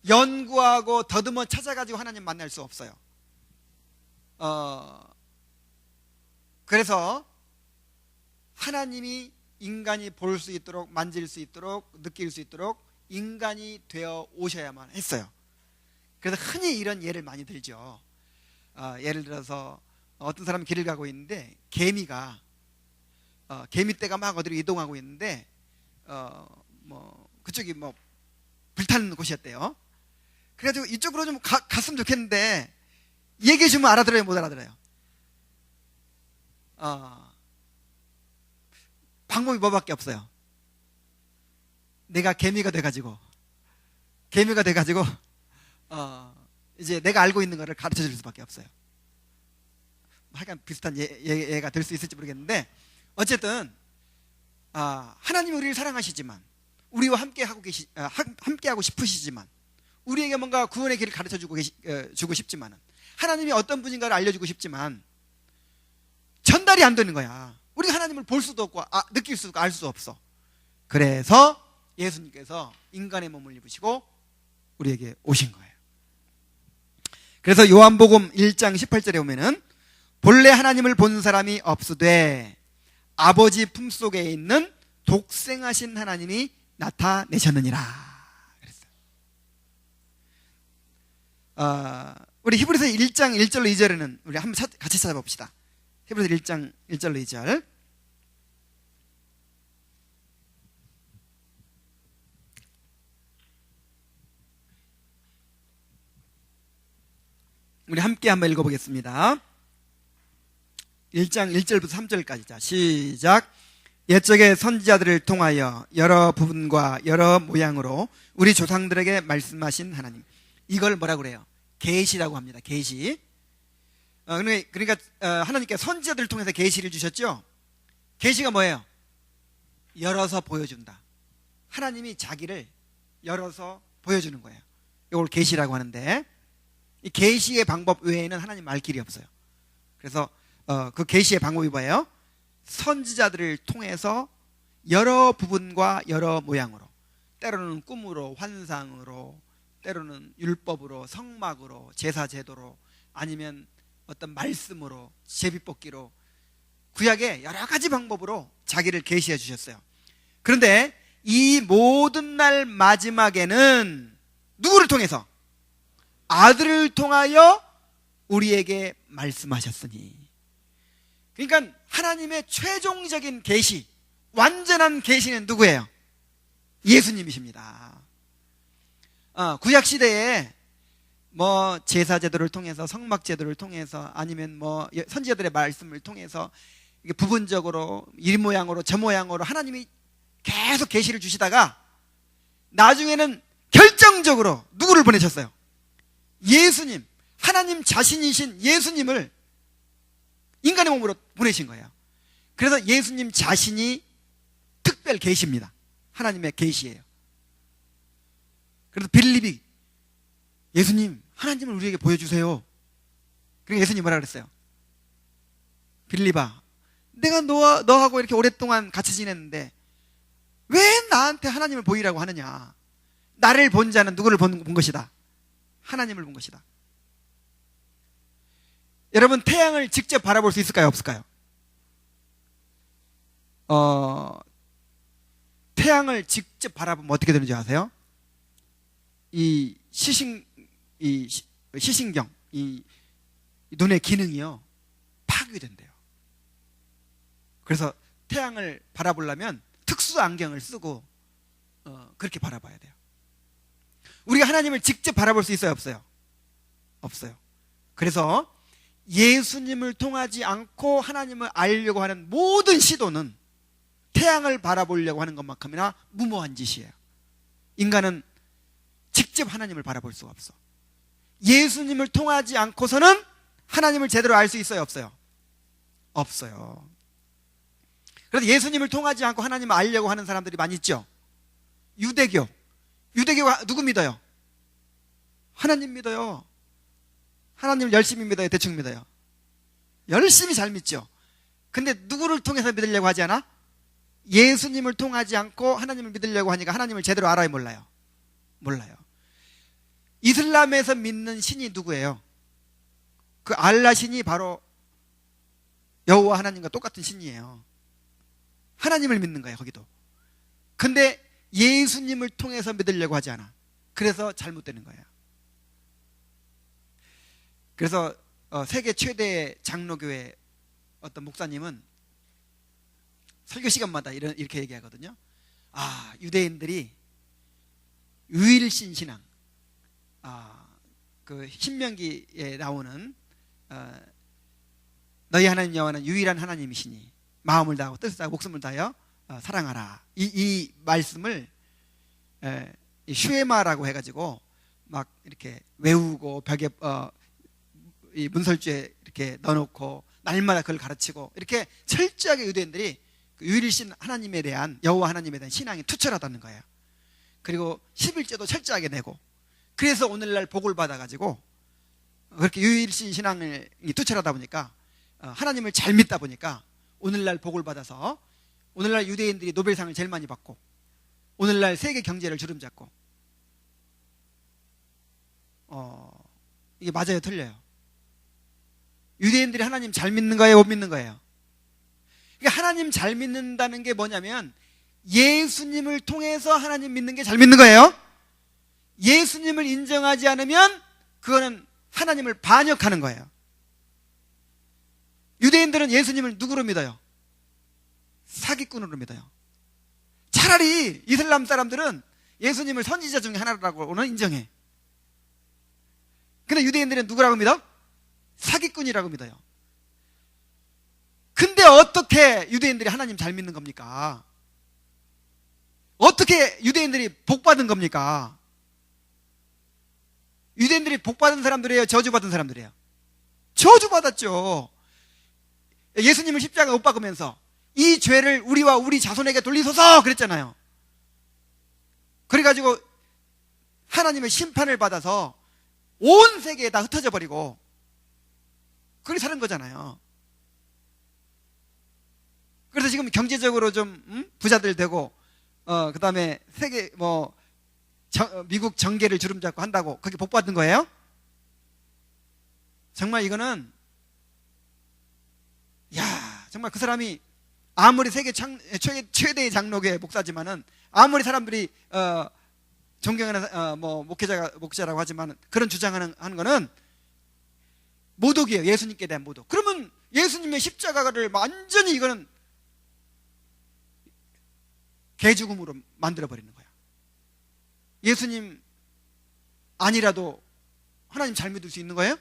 연구하고 더듬어 찾아가지고 하나님 만날 수 없어요. 그래서 하나님이 인간이 볼 수 있도록, 만질 수 있도록, 느낄 수 있도록 인간이 되어 오셔야만 했어요. 그래서 흔히 이런 예를 많이 들죠. 예를 들어서 어떤 사람이 길을 가고 있는데 개미가 개미떼가 막 어디로 이동하고 있는데 그쪽이 불타는 곳이었대요. 그래가지고 이쪽으로 좀 갔으면 좋겠는데 얘기해 주면 알아들어요, 못 알아들어요? 방법이 뭐밖에 없어요. 내가 개미가 돼가지고 이제 내가 알고 있는 거를 가르쳐 줄 수밖에 없어요. 하여간 비슷한 예가 될 수 있을지 모르겠는데, 어쨌든 하나님이 우리를 사랑하시지만, 우리와 함께하고 싶으시지만, 우리에게 뭔가 구원의 길을 가르쳐 주고 싶지만, 하나님이 어떤 분인가를 알려주고 싶지만 전달이 안 되는 거야. 우리가 하나님을 볼 수도 없고 느낄 수도 없고 알 수도 없어. 그래서 예수님께서 인간의 몸을 입으시고 우리에게 오신 거예요. 그래서 요한복음 1장 18절에 보면은 본래 하나님을 본 사람이 없으되 아버지 품속에 있는 독생하신 하나님이 나타내셨느니라 그랬어요. 우리 히브리서 1장 1절로 2절에는 우리 한번 같이 찾아봅시다. 히브리서 1장 1절로 2절. 우리 함께 한번 읽어보겠습니다. 1장 1절부터 3절까지. 자, 시작. 옛적의 선지자들을 통하여 여러 부분과 여러 모양으로 우리 조상들에게 말씀하신 하나님. 이걸 뭐라고 그래요? 계시라고 합니다. 계시. 그러니까 하나님께서 선지자들을 통해서 계시를 주셨죠. 계시가 뭐예요? 열어서 보여준다. 하나님이 자기를 열어서 보여주는 거예요. 이걸 계시라고 하는데, 이 계시의 방법 외에는 하나님 말 길이 없어요. 그래서 그 계시의 방법이 뭐예요? 선지자들을 통해서 여러 부분과 여러 모양으로, 때로는 꿈으로, 환상으로, 때로는 율법으로, 성막으로, 제사 제도로, 아니면 어떤 말씀으로, 제비뽑기로, 구약의 여러 가지 방법으로 자기를 계시해 주셨어요. 그런데 이 모든 날 마지막에는 누구를 통해서? 아들을 통하여 우리에게 말씀하셨으니. 그러니까 하나님의 최종적인 계시, 완전한 계시는 누구예요? 예수님이십니다. 구약시대에 제사 제도를 통해서, 성막 제도를 통해서, 아니면 선지자들의 말씀을 통해서 이게 부분적으로 이 모양으로 저 모양으로 하나님이 계속 계시를 주시다가 나중에는 결정적으로 누구를 보내셨어요? 예수님, 하나님 자신이신 예수님을 인간의 몸으로 보내신 거예요. 그래서 예수님 자신이 특별 계시입니다. 하나님의 계시예요. 그래서 빌립이 예수님, 하나님을 우리에게 보여주세요. 그러니까 예수님 뭐라 그랬어요? 빌립아, 내가 너하고 이렇게 오랫동안 같이 지냈는데 왜 나한테 하나님을 보이라고 하느냐? 나를 본 자는 누구를 본 것이다? 하나님을 본 것이다. 여러분, 태양을 직접 바라볼 수 있을까요? 없을까요? 태양을 직접 바라보면 어떻게 되는지 아세요? 이 시신경, 이 눈의 기능이요, 파괴된대요. 그래서 태양을 바라보려면 특수 안경을 쓰고 그렇게 바라봐야 돼요. 우리가 하나님을 직접 바라볼 수 있어요, 없어요? 없어요. 그래서 예수님을 통하지 않고 하나님을 알려고 하는 모든 시도는 태양을 바라보려고 하는 것만큼이나 무모한 짓이에요. 인간은 직접 하나님을 바라볼 수가 없어. 예수님을 통하지 않고서는 하나님을 제대로 알 수 있어요, 없어요? 없어요. 그래서 예수님을 통하지 않고 하나님을 알려고 하는 사람들이 많이 있죠. 유대교가 누구 믿어요? 하나님 믿어요. 하나님을 열심히 믿어요, 대충 믿어요? 열심히 잘 믿죠. 근데 누구를 통해서 믿으려고 하지 않아? 예수님을 통하지 않고 하나님을 믿으려고 하니까 하나님을 제대로 알아요, 몰라요? 몰라요. 이슬람에서 믿는 신이 누구예요? 그 알라 신이 바로 여호와 하나님과 똑같은 신이에요. 하나님을 믿는 거예요, 거기도. 근데 예수님을 통해서 믿으려고 하지 않아. 그래서 잘못되는 거예요. 그래서 세계 최대 장로교회 어떤 목사님은 설교 시간마다 이렇게 얘기하거든요. 유대인들이 유일신 신앙, 그 신명기에 나오는 너희 하나님 여호와는 유일한 하나님이시니 마음을 다하고 뜻을 다하고 목숨을 다하여 사랑하라. 이 말씀을 슈에마라고 해가지고 막 이렇게 외우고 벽에 이 문설주에 이렇게 넣어놓고 날마다 그걸 가르치고 이렇게 철저하게 유대인들이 그 유일신 하나님에 대한 여호와 하나님에 대한 신앙이 투철하다는 거예요. 그리고 11조도 철저하게 내고, 그래서 오늘날 복을 받아가지고 그렇게 유일신 신앙이 투철하다 보니까 하나님을 잘 믿다 보니까 오늘날 복을 받아서 오늘날 유대인들이 노벨상을 제일 많이 받고 오늘날 세계 경제를 주름잡고. 이게 맞아요, 틀려요? 유대인들이 하나님 잘 믿는 거예요, 못 믿는 거예요? 그러니까 하나님 잘 믿는다는 게 뭐냐면 예수님을 통해서 하나님 믿는 게 잘 믿는 거예요. 예수님을 인정하지 않으면 그거는 하나님을 반역하는 거예요. 유대인들은 예수님을 누구로 믿어요? 사기꾼으로 믿어요. 차라리 이슬람 사람들은 예수님을 선지자 중에 하나라고는 인정해. 근데 유대인들은 누구라고 믿어? 사기꾼이라고 믿어요. 근데 어떻게 유대인들이 하나님 잘 믿는 겁니까? 어떻게 유대인들이 복 받은 겁니까? 유대인들이 복 받은 사람들이에요, 저주 받은 사람들이에요? 저주 받았죠. 예수님을 십자가 못 박으면서 이 죄를 우리와 우리 자손에게 돌리소서 그랬잖아요. 그래가지고 하나님의 심판을 받아서 온 세계에 다 흩어져 버리고 그렇게 사는 거잖아요. 그래서 지금 경제적으로 좀 부자들 되고 그 다음에 세계 미국 정계를 주름잡고 한다고 그게 복 받은 거예요? 정말 이거는 정말 그 사람이 아무리 세계 최대의 장로교회 목사지만은 아무리 사람들이 존경하는 목회자라고 하지만 그런 주장하는 거는 모독이에요. 예수님께 대한 모독. 그러면 예수님의 십자가를 완전히 이거는 개죽음으로 만들어버리는 거야. 예수님 아니라도 하나님 잘 믿을 수 있는 거예요?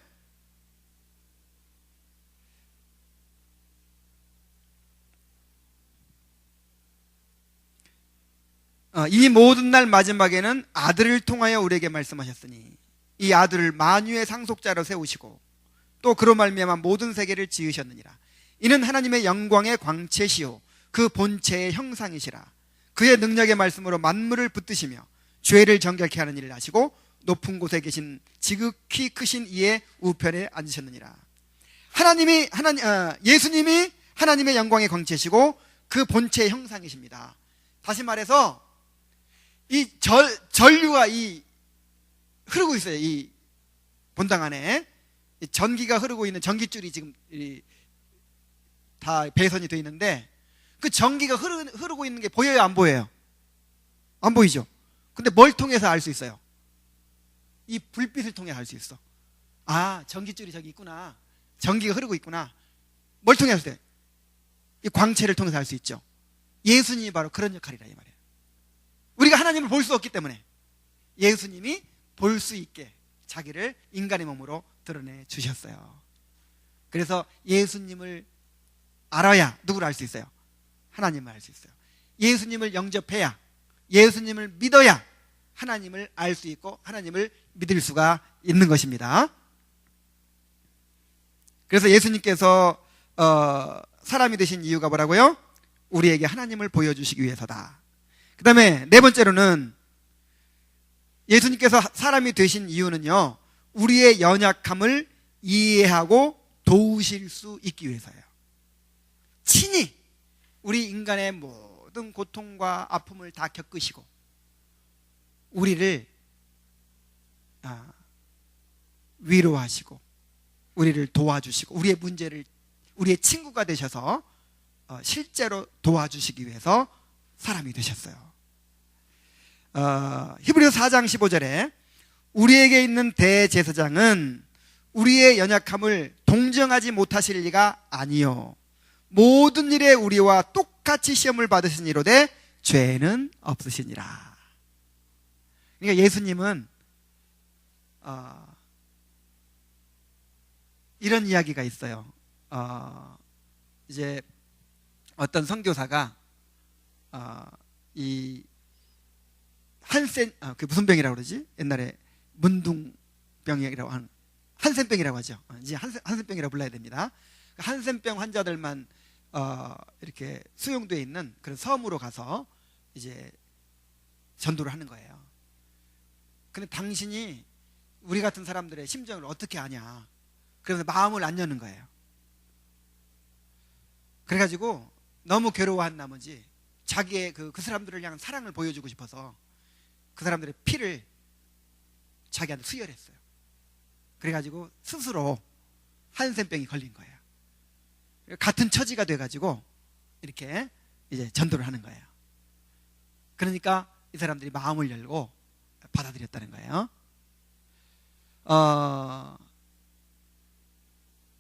이 모든 날 마지막에는 아들을 통하여 우리에게 말씀하셨으니 이 아들을 만유의 상속자로 세우시고 또 그로 말미암아 모든 세계를 지으셨느니라. 이는 하나님의 영광의 광채시요 그 본체의 형상이시라. 그의 능력의 말씀으로 만물을 붙드시며 죄를 정결케 하는 일을 하시고 높은 곳에 계신 지극히 크신 이의 우편에 앉으셨느니라. 예수님이 하나님의 영광의 광채시고 그 본체의 형상이십니다. 다시 말해서 이 전류가 흐르고 있어요. 이 본당 안에 전기가 흐르고 있는 전기줄이 지금 다 배선이 되어 있는데 그 전기가 흐르고 있는 게 보여요, 안 보여요? 안 보이죠? 근데 뭘 통해서 알 수 있어요? 이 불빛을 통해 알 수 있어. 전기줄이 저기 있구나. 전기가 흐르고 있구나. 뭘 통해 알 수 있어요? 이 광채를 통해서 알 수 있죠. 예수님이 바로 그런 역할이라 이 말이에요. 우리가 하나님을 볼 수 없기 때문에 예수님이 볼 수 있게 자기를 인간의 몸으로 드러내 주셨어요. 그래서 예수님을 알아야 누구를 알 수 있어요? 하나님을 알 수 있어요. 예수님을 영접해야, 예수님을 믿어야 하나님을 알 수 있고 하나님을 믿을 수가 있는 것입니다. 그래서 예수님께서 사람이 되신 이유가 뭐라고요? 우리에게 하나님을 보여주시기 위해서다. 그 다음에 네 번째로는 예수님께서 사람이 되신 이유는요, 우리의 연약함을 이해하고 도우실 수 있기 위해서예요. 친히 우리 인간의 모든 고통과 아픔을 다 겪으시고 우리를 위로하시고 우리를 도와주시고 우리의 친구가 되셔서 실제로 도와주시기 위해서 사람이 되셨어요. 히브리서 4장 15절에 우리에게 있는 대제사장은 우리의 연약함을 동정하지 못하실 리가 아니요 모든 일에 우리와 똑같이 시험을 받으시니로되 죄는 없으시니라. 그러니까 예수님은 이런 이야기가 있어요. 이제 어떤 선교사가 이 한센 그 무슨 병이라고 그러지? 옛날에 문둥병이라고 하는 한센병이라고 하죠. 이제 한센병이라고 불러야 됩니다. 한센병 환자들만 이렇게 수용되어 있는 그런 섬으로 가서 이제 전도를 하는 거예요. 근데 당신이 우리 같은 사람들의 심정을 어떻게 아냐? 그러면서 마음을 안 여는 거예요. 그래가지고 너무 괴로워한 나머지 자기의 그 사람들을 향한 사랑을 보여주고 싶어서 그 사람들의 피를 자기한테 수혈했어요. 그래가지고 스스로 한센병이 걸린 거예요. 같은 처지가 돼가지고 이렇게 이제 전도를 하는 거예요. 그러니까 이 사람들이 마음을 열고 받아들였다는 거예요.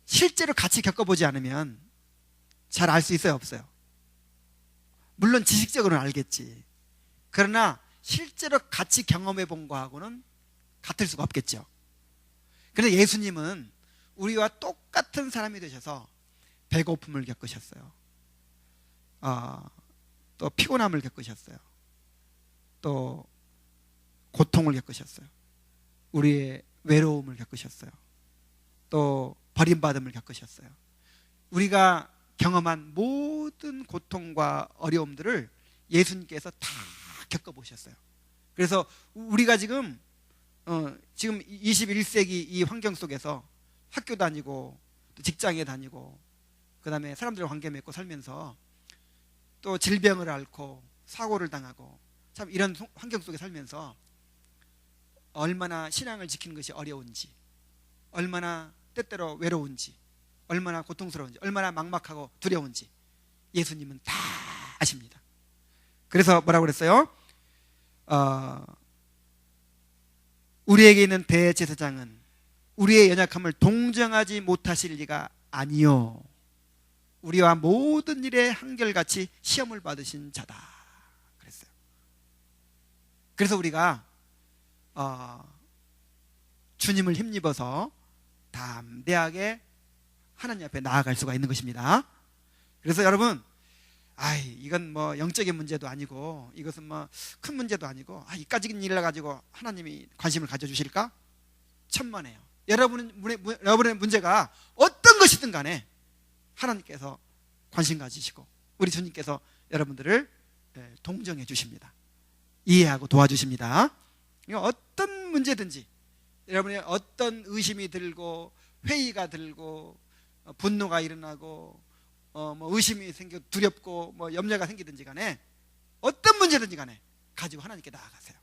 실제로 같이 겪어보지 않으면 잘 알 수 있어요, 없어요? 물론 지식적으로는 알겠지. 그러나 실제로 같이 경험해 본 거하고는 같을 수가 없겠죠. 그런데 예수님은 우리와 똑같은 사람이 되셔서 배고픔을 겪으셨어요. 또 피곤함을 겪으셨어요. 또 고통을 겪으셨어요. 우리의 외로움을 겪으셨어요. 또 버림받음을 겪으셨어요. 우리가 경험한 모든 고통과 어려움들을 예수님께서 다 겪어보셨어요. 그래서 우리가 지금 21세기 이 환경 속에서 학교 다니고 또 직장에 다니고 그 다음에 사람들과 관계 맺고 살면서 또 질병을 앓고 사고를 당하고 참 이런 환경 속에 살면서 얼마나 신앙을 지키는 것이 어려운지, 얼마나 때때로 외로운지, 얼마나 고통스러운지, 얼마나 막막하고 두려운지 예수님은 다 아십니다. 그래서 뭐라고 그랬어요? 우리에게 있는 대제사장은 우리의 연약함을 동정하지 못하실 리가 아니요 우리와 모든 일에 한결같이 시험을 받으신 자다 그랬어요. 그래서 우리가 주님을 힘입어서 담대하게 하나님 앞에 나아갈 수가 있는 것입니다. 그래서 여러분, 이건 뭐 영적인 문제도 아니고 이것은 뭐 큰 문제도 아니고 이까지는 일을 가지고 하나님이 관심을 가져주실까? 천만에요. 여러분의 문제가 어떤 것이든 간에 하나님께서 관심 가지시고 우리 주님께서 여러분들을 동정해 주십니다. 이해하고 도와주십니다. 어떤 문제든지 여러분의 어떤 의심이 들고 회의가 들고 분노가 일어나고 뭐 의심이 생겨 두렵고 뭐 염려가 생기든지 간에 어떤 문제든지 간에 가지고 하나님께 나아가세요.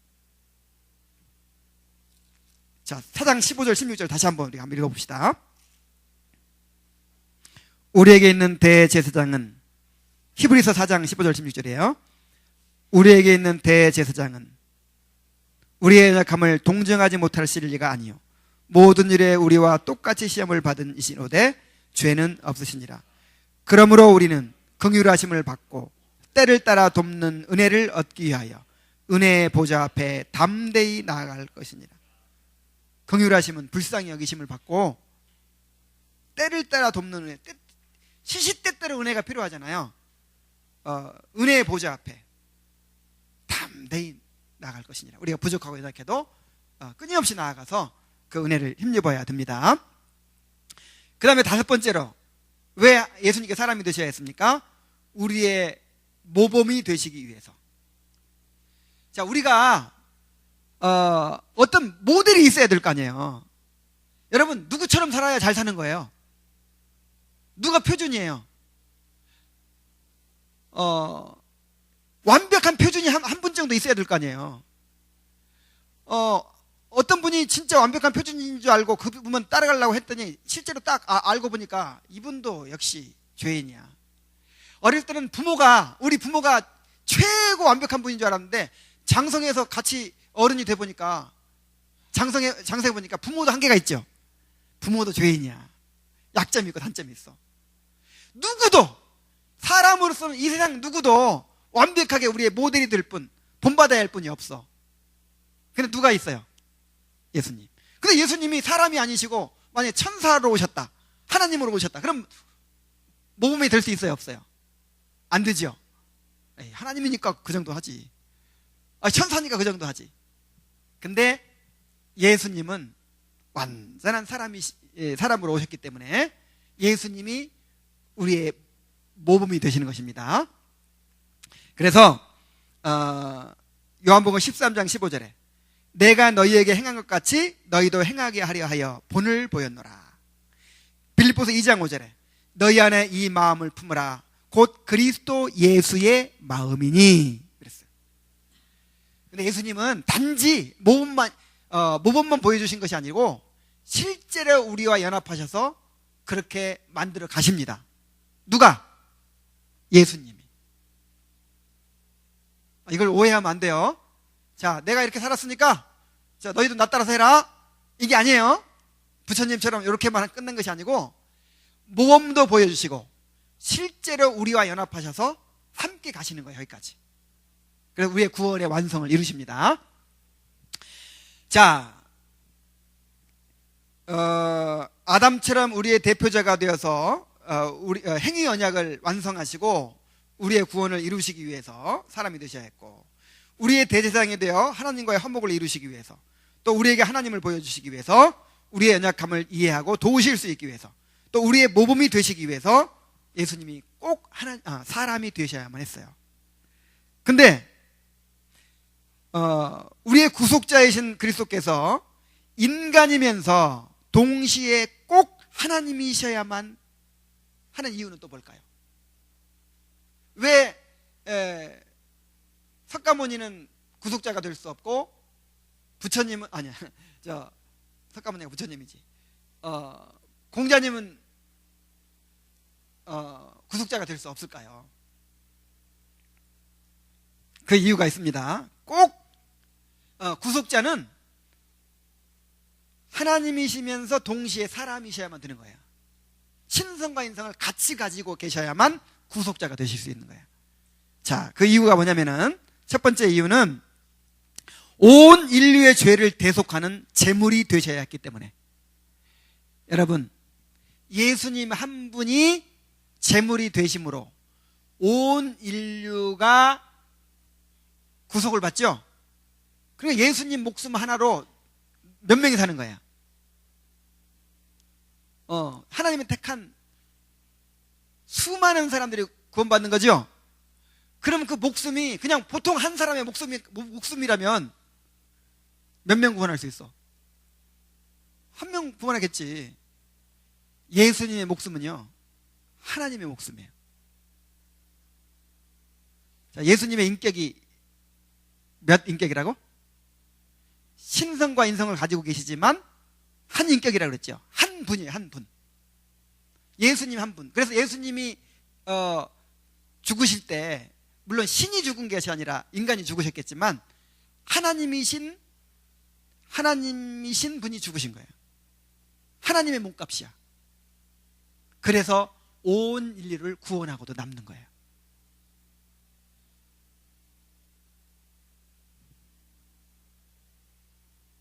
자, 4장 15절 16절 다시 한번 우리가 한번 읽어봅시다. 우리에게 있는 대제사장은 히브리서 4장 15절 16절이에요. 우리에게 있는 대제사장은 우리의 연약함을 동정하지 못하실 리가 아니요 모든 일에 우리와 똑같이 시험을 받은 이시로되 죄는 없으시니라. 그러므로 우리는 긍휼하심을 받고 때를 따라 돕는 은혜를 얻기 위하여 은혜의 보좌 앞에 담대히 나아갈 것이니라. 긍휼하심은 불쌍히 여기심을 받고 때를 따라 돕는 은혜, 시시때때로 은혜가 필요하잖아요. 은혜의 보좌 앞에 담대히 나아갈 것이니라. 우리가 부족하고 연약해도 끊임없이 나아가서 그 은혜를 힘입어야 됩니다. 그 다음에 5번째로 왜 예수님께 사람이 되셔야 했습니까? 우리의 모범이 되시기 위해서. 자, 우리가 어떤 모델이 있어야 될 거 아니에요. 여러분, 누구처럼 살아야 잘 사는 거예요? 누가 표준이에요? 완벽한 표준이 한 분 정도 있어야 될 거 아니에요. 어떤 분이 진짜 완벽한 표준인 줄 알고 그 부분 따라가려고 했더니 실제로 딱 알고 보니까 이분도 역시 죄인이야. 어릴 때는 우리 부모가 최고 완벽한 분인 줄 알았는데 장성해서 같이 어른이 돼 보니까 장성해 보니까 부모도 한계가 있죠. 부모도 죄인이야. 약점이 있고 단점이 있어. 누구도 사람으로서는 이 세상 누구도 완벽하게 우리의 모델이 될 뿐, 본받아야 할 뿐이 없어. 근데 누가 있어요? 예수님. 근데 예수님이 사람이 아니시고 만약에 천사로 오셨다, 하나님으로 오셨다, 그럼 모범이 될 수 있어요, 없어요? 안 되죠. 하나님이니까 그 정도 하지. 천사니까 그 정도 하지. 근데 예수님은 완전한 사람으로 오셨기 때문에 예수님이 우리의 모범이 되시는 것입니다. 그래서 요한복음 13장 15절에 내가 너희에게 행한 것 같이 너희도 행하게 하려 하여 본을 보였노라. 빌립보서 2장 5절에 너희 안에 이 마음을 품으라 곧 그리스도 예수의 마음이니 그랬어요. 근데 예수님은 단지 모범만 보여주신 것이 아니고 실제로 우리와 연합하셔서 그렇게 만들어 가십니다. 누가? 예수님이. 이걸 오해하면 안 돼요. 자, 내가 이렇게 살았으니까 자, 너희도 나 따라서 해라, 이게 아니에요. 부처님처럼 이렇게만 끝낸 것이 아니고 모범도 보여주시고 실제로 우리와 연합하셔서 함께 가시는 거예요. 여기까지. 그래서 우리의 구원의 완성을 이루십니다. 자, 아담처럼 우리의 대표자가 되어서 행위 언약을 완성하시고 우리의 구원을 이루시기 위해서 사람이 되셔야 했고, 우리의 대제사장이 되어 하나님과의 화목을 이루시기 위해서, 또 우리에게 하나님을 보여주시기 위해서, 우리의 연약함을 이해하고 도우실 수 있기 위해서, 또 우리의 모범이 되시기 위해서 예수님이 꼭 사람이 되셔야만 했어요. 근데 우리의 구속자이신 그리스도께서 인간이면서 동시에 꼭 하나님이셔야만 하는 이유는 또 뭘까요? 왜 석가모니는 구속자가 될 수 없고 부처님은 아니야, 석가모니가 부처님이지, 공자님은 구속자가 될 수 없을까요? 그 이유가 있습니다. 꼭 구속자는 하나님이시면서 동시에 사람이셔야만 되는 거예요. 신성과 인성을 같이 가지고 계셔야만 구속자가 되실 수 있는 거예요. 자, 그 이유가 뭐냐면은, 첫 번째 이유는 온 인류의 죄를 대속하는 제물이 되셔야 했기 때문에. 여러분, 예수님 한 분이 제물이 되심으로 온 인류가 구속을 받죠. 그리고 예수님 목숨 하나로 몇 명이 사는 거야? 하나님이 택한 수많은 사람들이 구원받는 거죠. 그럼 그 목숨이 그냥 보통 한 사람의 목숨이라면 몇 명 구원할 수 있어? 한 명 구원하겠지. 예수님의 목숨은요, 하나님의 목숨이에요. 자, 예수님의 인격이 몇 인격이라고? 신성과 인성을 가지고 계시지만 한 인격이라고 그랬죠. 한 분이에요, 한 분. 예수님 한 분. 그래서 예수님이 죽으실 때 물론 신이 죽은 것이 아니라 인간이 죽으셨겠지만 하나님이신 분이 죽으신 거예요. 하나님의 몸값이야. 그래서 온 인류를 구원하고도 남는 거예요.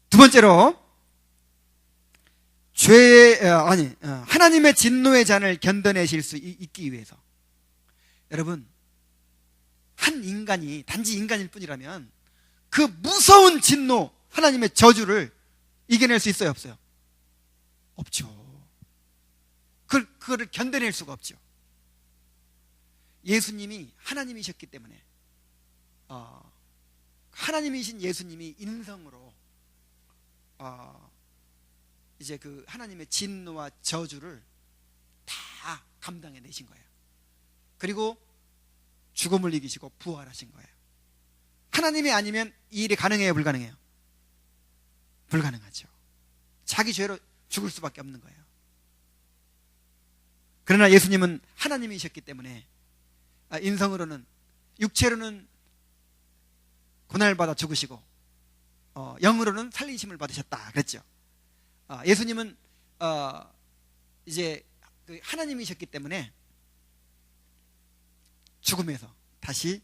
두 번째로, 하나님의 진노의 잔을 견뎌내실 수 있기 위해서. 여러분, 한 인간이 단지 인간일 뿐이라면 그 무서운 진노, 하나님의 저주를 이겨낼 수 있어요, 없어요? 없죠. 그거를 견뎌낼 수가 없죠. 예수님이 하나님이셨기 때문에 하나님이신 예수님이 인성으로 이제 그 하나님의 진노와 저주를 다 감당해 내신 거예요. 그리고 죽음을 이기시고 부활하신 거예요. 하나님이 아니면 이 일이 가능해요, 불가능해요? 불가능하죠. 자기 죄로 죽을 수밖에 없는 거예요. 그러나 예수님은 하나님이셨기 때문에 인성으로는, 육체로는 고난을 받아 죽으시고 영으로는 살리심을 받으셨다 그랬죠. 예수님은 이제 하나님이셨기 때문에 죽음에서 다시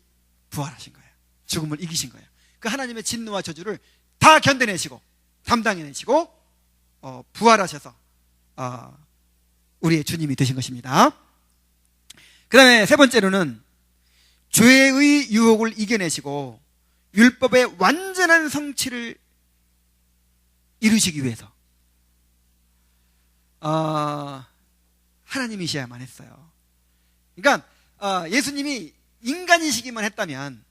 부활하신 거예요. 죽음을 이기신 거예요. 그 하나님의 진노와 저주를 다 견뎌내시고 담당해내시고 부활하셔서 우리의 주님이 되신 것입니다. 그 다음에 세 번째로는 죄의 유혹을 이겨내시고 율법의 완전한 성취를 이루시기 위해서 하나님이셔야만 했어요. 그러니까 예수님이 인간이시기만 했다면,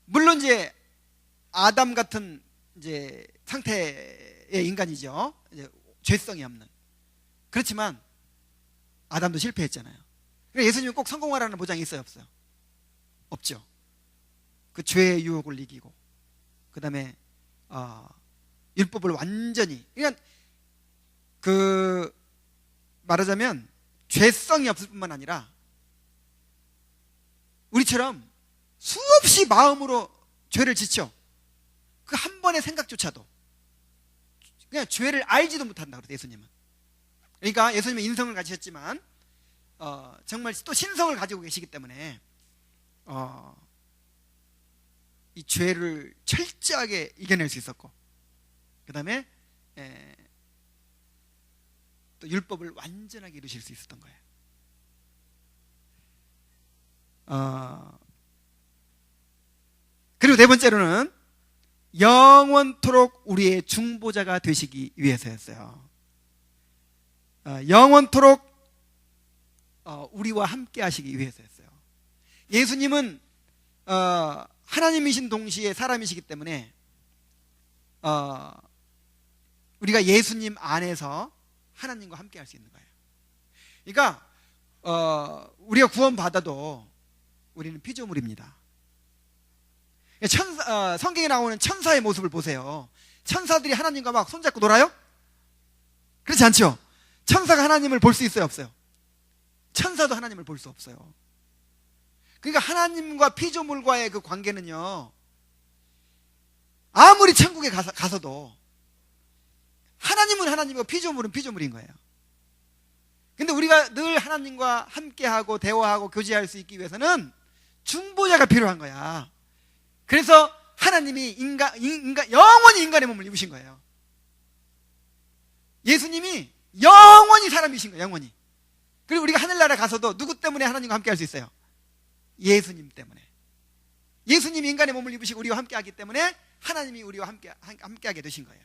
물론 이제 아담 같은 이제 상태의 인간이죠. 이제 죄성이 없는. 그렇지만 아담도 실패했잖아요. 그러니까 예수님은 꼭 성공하라는 보장이 있어요, 없어요? 없죠. 그 죄의 유혹을 이기고, 그 다음에 율법을 완전히, 그러니까 말하자면 죄성이 없을 뿐만 아니라 우리처럼 수없이 마음으로 죄를 짓죠. 그 한 번의 생각조차도 그냥 죄를 알지도 못한다 그래서 예수님은. 그러니까 예수님은 인성을 가지셨지만 정말 또 신성을 가지고 계시기 때문에 이 죄를 철저하게 이겨낼 수 있었고, 그 다음에 또 율법을 완전하게 이루실 수 있었던 거예요. 그리고 네 번째로는 영원토록 우리의 중보자가 되시기 위해서였어요. 영원토록 우리와 함께 하시기 위해서였어요. 예수님은 하나님이신 동시에 사람이시기 때문에 우리가 예수님 안에서 하나님과 함께 할 수 있는 거예요. 그러니까 우리가 구원받아도 우리는 피조물입니다. 성경에 나오는 천사의 모습을 보세요. 천사들이 하나님과 막 손잡고 놀아요? 그렇지 않죠? 천사가 하나님을 볼 수 있어요, 없어요? 천사도 하나님을 볼 수 없어요. 그러니까 하나님과 피조물과의 그 관계는요, 아무리 천국에 가서도 하나님은 하나님이고 피조물은 피조물인 거예요. 근데 우리가 늘 하나님과 함께하고 대화하고 교제할 수 있기 위해서는 중보자가 필요한 거야. 그래서 하나님이 영원히 인간의 몸을 입으신 거예요. 예수님이 영원히 사람이신 거예요, 영원히. 그리고 우리가 하늘나라 가서도 누구 때문에 하나님과 함께 할 수 있어요? 예수님 때문에. 예수님이 인간의 몸을 입으시고 우리와 함께 하기 때문에 하나님이 우리와 함께하게 되신 거예요.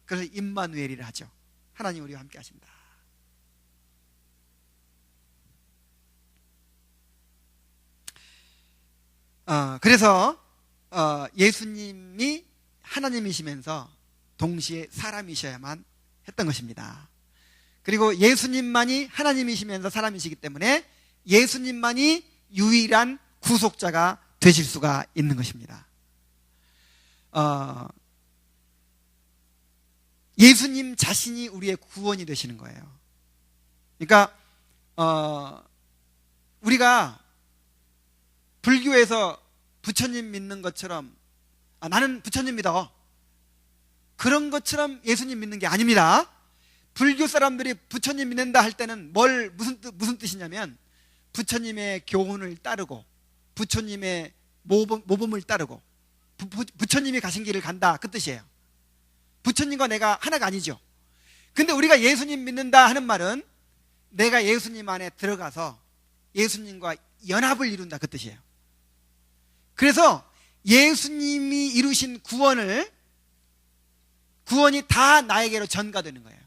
그래서 임마누엘이라 하죠. 하나님 우리와 함께 하신다. 그래서 예수님이 하나님이시면서 동시에 사람이셔야만 했던 것입니다. 그리고 예수님만이 하나님이시면서 사람이시기 때문에 예수님만이 유일한 구속자가 되실 수가 있는 것입니다. 예수님 자신이 우리의 구원이 되시는 거예요. 그러니까 우리가 불교에서 부처님 믿는 것처럼 나는 부처님 믿어, 그런 것처럼 예수님 믿는 게 아닙니다. 불교 사람들이 부처님 믿는다 할 때는 무슨 뜻이냐면 부처님의 교훈을 따르고 부처님의 모범을 따르고 부처님이 가신 길을 간다, 그 뜻이에요. 부처님과 내가 하나가 아니죠. 근데 우리가 예수님 믿는다 하는 말은 내가 예수님 안에 들어가서 예수님과 연합을 이룬다, 그 뜻이에요. 그래서 예수님이 이루신 구원이 다 나에게로 전가되는 거예요.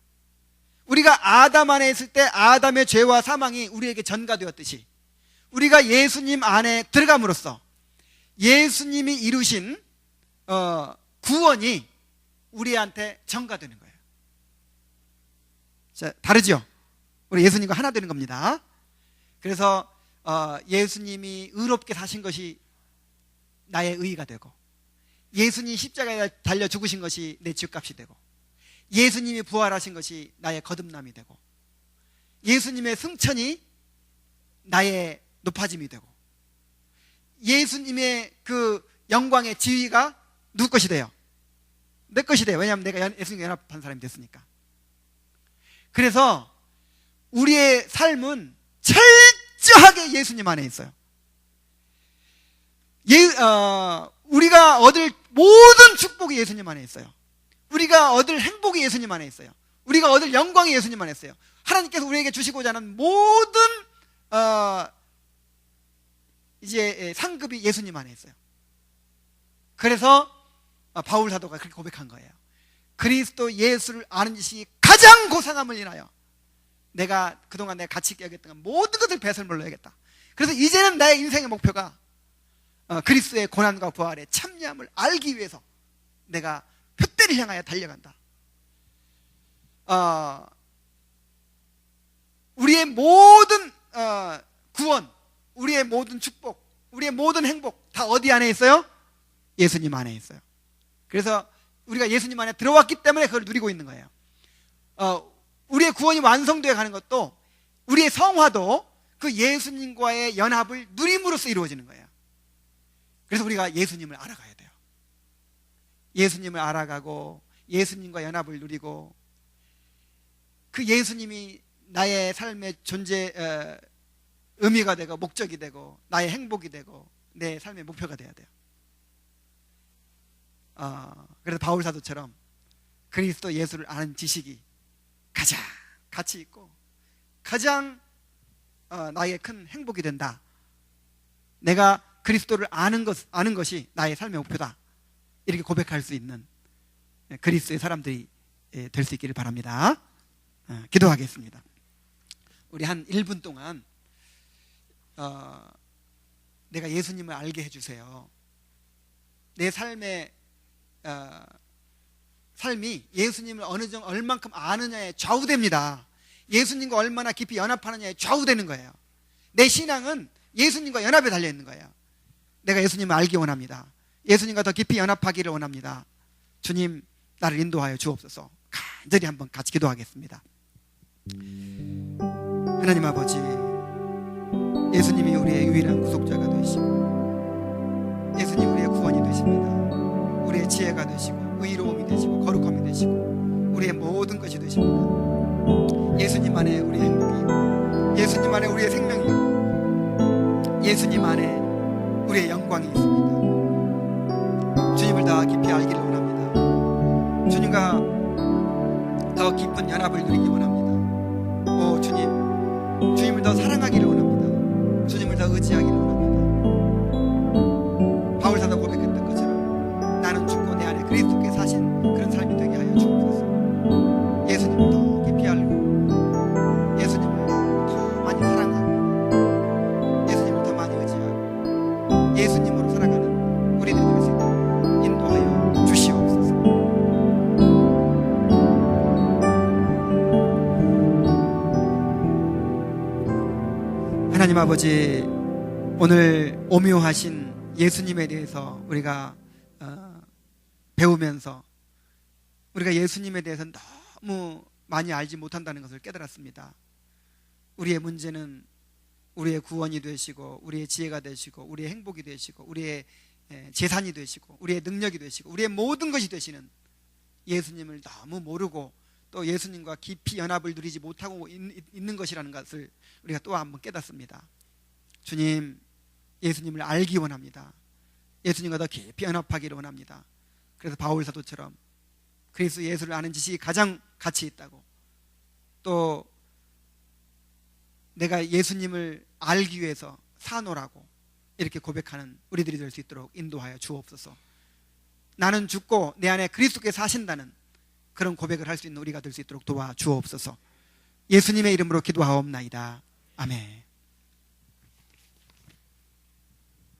우리가 아담 안에 있을 때 아담의 죄와 사망이 우리에게 전가되었듯이 우리가 예수님 안에 들어감으로써 예수님이 이루신 구원이 우리한테 전가되는 거예요. 자, 다르죠? 우리 예수님과 하나 되는 겁니다. 그래서 예수님이 의롭게 사신 것이 나의 의의가 되고 예수님이 십자가에 달려 죽으신 것이 내 죗값이 되고, 예수님이 부활하신 것이 나의 거듭남이 되고, 예수님의 승천이 나의 높아짐이 되고, 예수님의 그 영광의 지위가 누구 것이 돼요? 내 것이 돼요. 왜냐하면 내가 예수님과 연합한 사람이 됐으니까. 그래서 우리의 삶은 철저하게 예수님 안에 있어요. 우리가 얻을 모든 축복이 예수님 안에 있어요. 우리가 얻을 행복이 예수님 안에 있어요. 우리가 얻을 영광이 예수님 안에 있어요. 하나님께서 우리에게 주시고자 하는 모든 이제 상급이 예수님 안에 있어요. 그래서 바울 사도가 그렇게 고백한 거예요. 그리스도 예수를 아는 지식이 가장 고상함을 인하여 내가 그동안 내가 가치 있게 여겼던 모든 것을 배설물로 여겼다. 그래서 이제는 나의 인생의 목표가 그리스도의 고난과 부활의 참여함을 알기 위해서 내가 표대를 향하여 달려간다. 우리의 모든 구원, 우리의 모든 축복, 우리의 모든 행복 다 어디 안에 있어요? 예수님 안에 있어요. 그래서 우리가 예수님 안에 들어왔기 때문에 그걸 누리고 있는 거예요. 우리의 구원이 완성되어 가는 것도, 우리의 성화도 그 예수님과의 연합을 누림으로써 이루어지는 거예요. 그래서 우리가 예수님을 알아가야 돼요. 예수님을 알아가고 예수님과 연합을 누리고, 그 예수님이 나의 삶의 존재 의미가 되고 목적이 되고 나의 행복이 되고 내 삶의 목표가 돼야 돼요. 그래서 바울 사도처럼 그리스도 예수를 아는 지식이 가장 가치 있고 가장 나에게 큰 행복이 된다. 내가 그리스도를 아는 것이 나의 삶의 목표다. 이렇게 고백할 수 있는 그리스도의 사람들이 될 수 있기를 바랍니다. 기도하겠습니다. 우리 한 1분 동안 내가 예수님을 알게 해주세요. 내 삶의 삶이 예수님을 얼만큼 아느냐에 좌우됩니다. 예수님과 얼마나 깊이 연합하느냐에 좌우되는 거예요. 내 신앙은 예수님과 연합에 달려있는 거예요. 내가 예수님을 알기 원합니다. 예수님과 더 깊이 연합하기를 원합니다. 주님, 나를 인도하여 주옵소서. 간절히 한번 같이 기도하겠습니다. 하나님 아버지, 예수님이 우리의 유일한 구속자가 되시고 예수님 우리의 구원이 되십니다. 우리의 지혜가 되시고 의로움이 되시고 거룩함이 되시고 우리의 모든 것이 되십니다. 예수님 안에 우리의 행복이 있고 예수님 안에 우리의 생명이 있고 예수님 안에 우리의 영광이 있습니다. 주님을 더 깊이 알기를 원합니다. 주님과 더 깊은 연합을 누리기 원합니다. 오 주님, 주님을 더 사랑하기를 원합니다. 주님을 더 의지하기를 원합니다. 바울 사도 고백했던 것처럼 나는 죽고 내 안에 그리스도께 사신 그런 삶이 되게 하여 주옵소서. 예수님을 더 깊이 알고 예수님을 더 많이 사랑하고 예수님을 더 많이 의지하고 예수님으로 살아가는 우리들이 될 수 있도록 인도하여 주시옵소서. 하나님 아버지, 오늘 오묘하신 예수님에 대해서 우리가 배우면서 우리가 예수님에 대해서 너무 많이 알지 못한다는 것을 깨달았습니다. 우리의 문제는 우리의 구원이 되시고 우리의 지혜가 되시고 우리의 행복이 되시고 우리의 재산이 되시고 우리의 능력이 되시고 우리의 모든 것이 되시는 예수님을 너무 모르고 또 예수님과 깊이 연합을 누리지 못하고 있는 것이라는 것을 우리가 또 한번 깨닫습니다. 주님, 예수님을 알기 원합니다. 예수님과 더 깊이 연합하기를 원합니다. 그래서 바울 사도처럼 그리스도 예수를 아는 지식이 가장 가치 있다고, 또 내가 예수님을 알기 위해서 사노라고 이렇게 고백하는 우리들이 될 수 있도록 인도하여 주옵소서. 나는 죽고 내 안에 그리스도께서 사신다는 그런 고백을 할 수 있는 우리가 될 수 있도록 도와주옵소서. 예수님의 이름으로 기도하옵나이다. 아멘.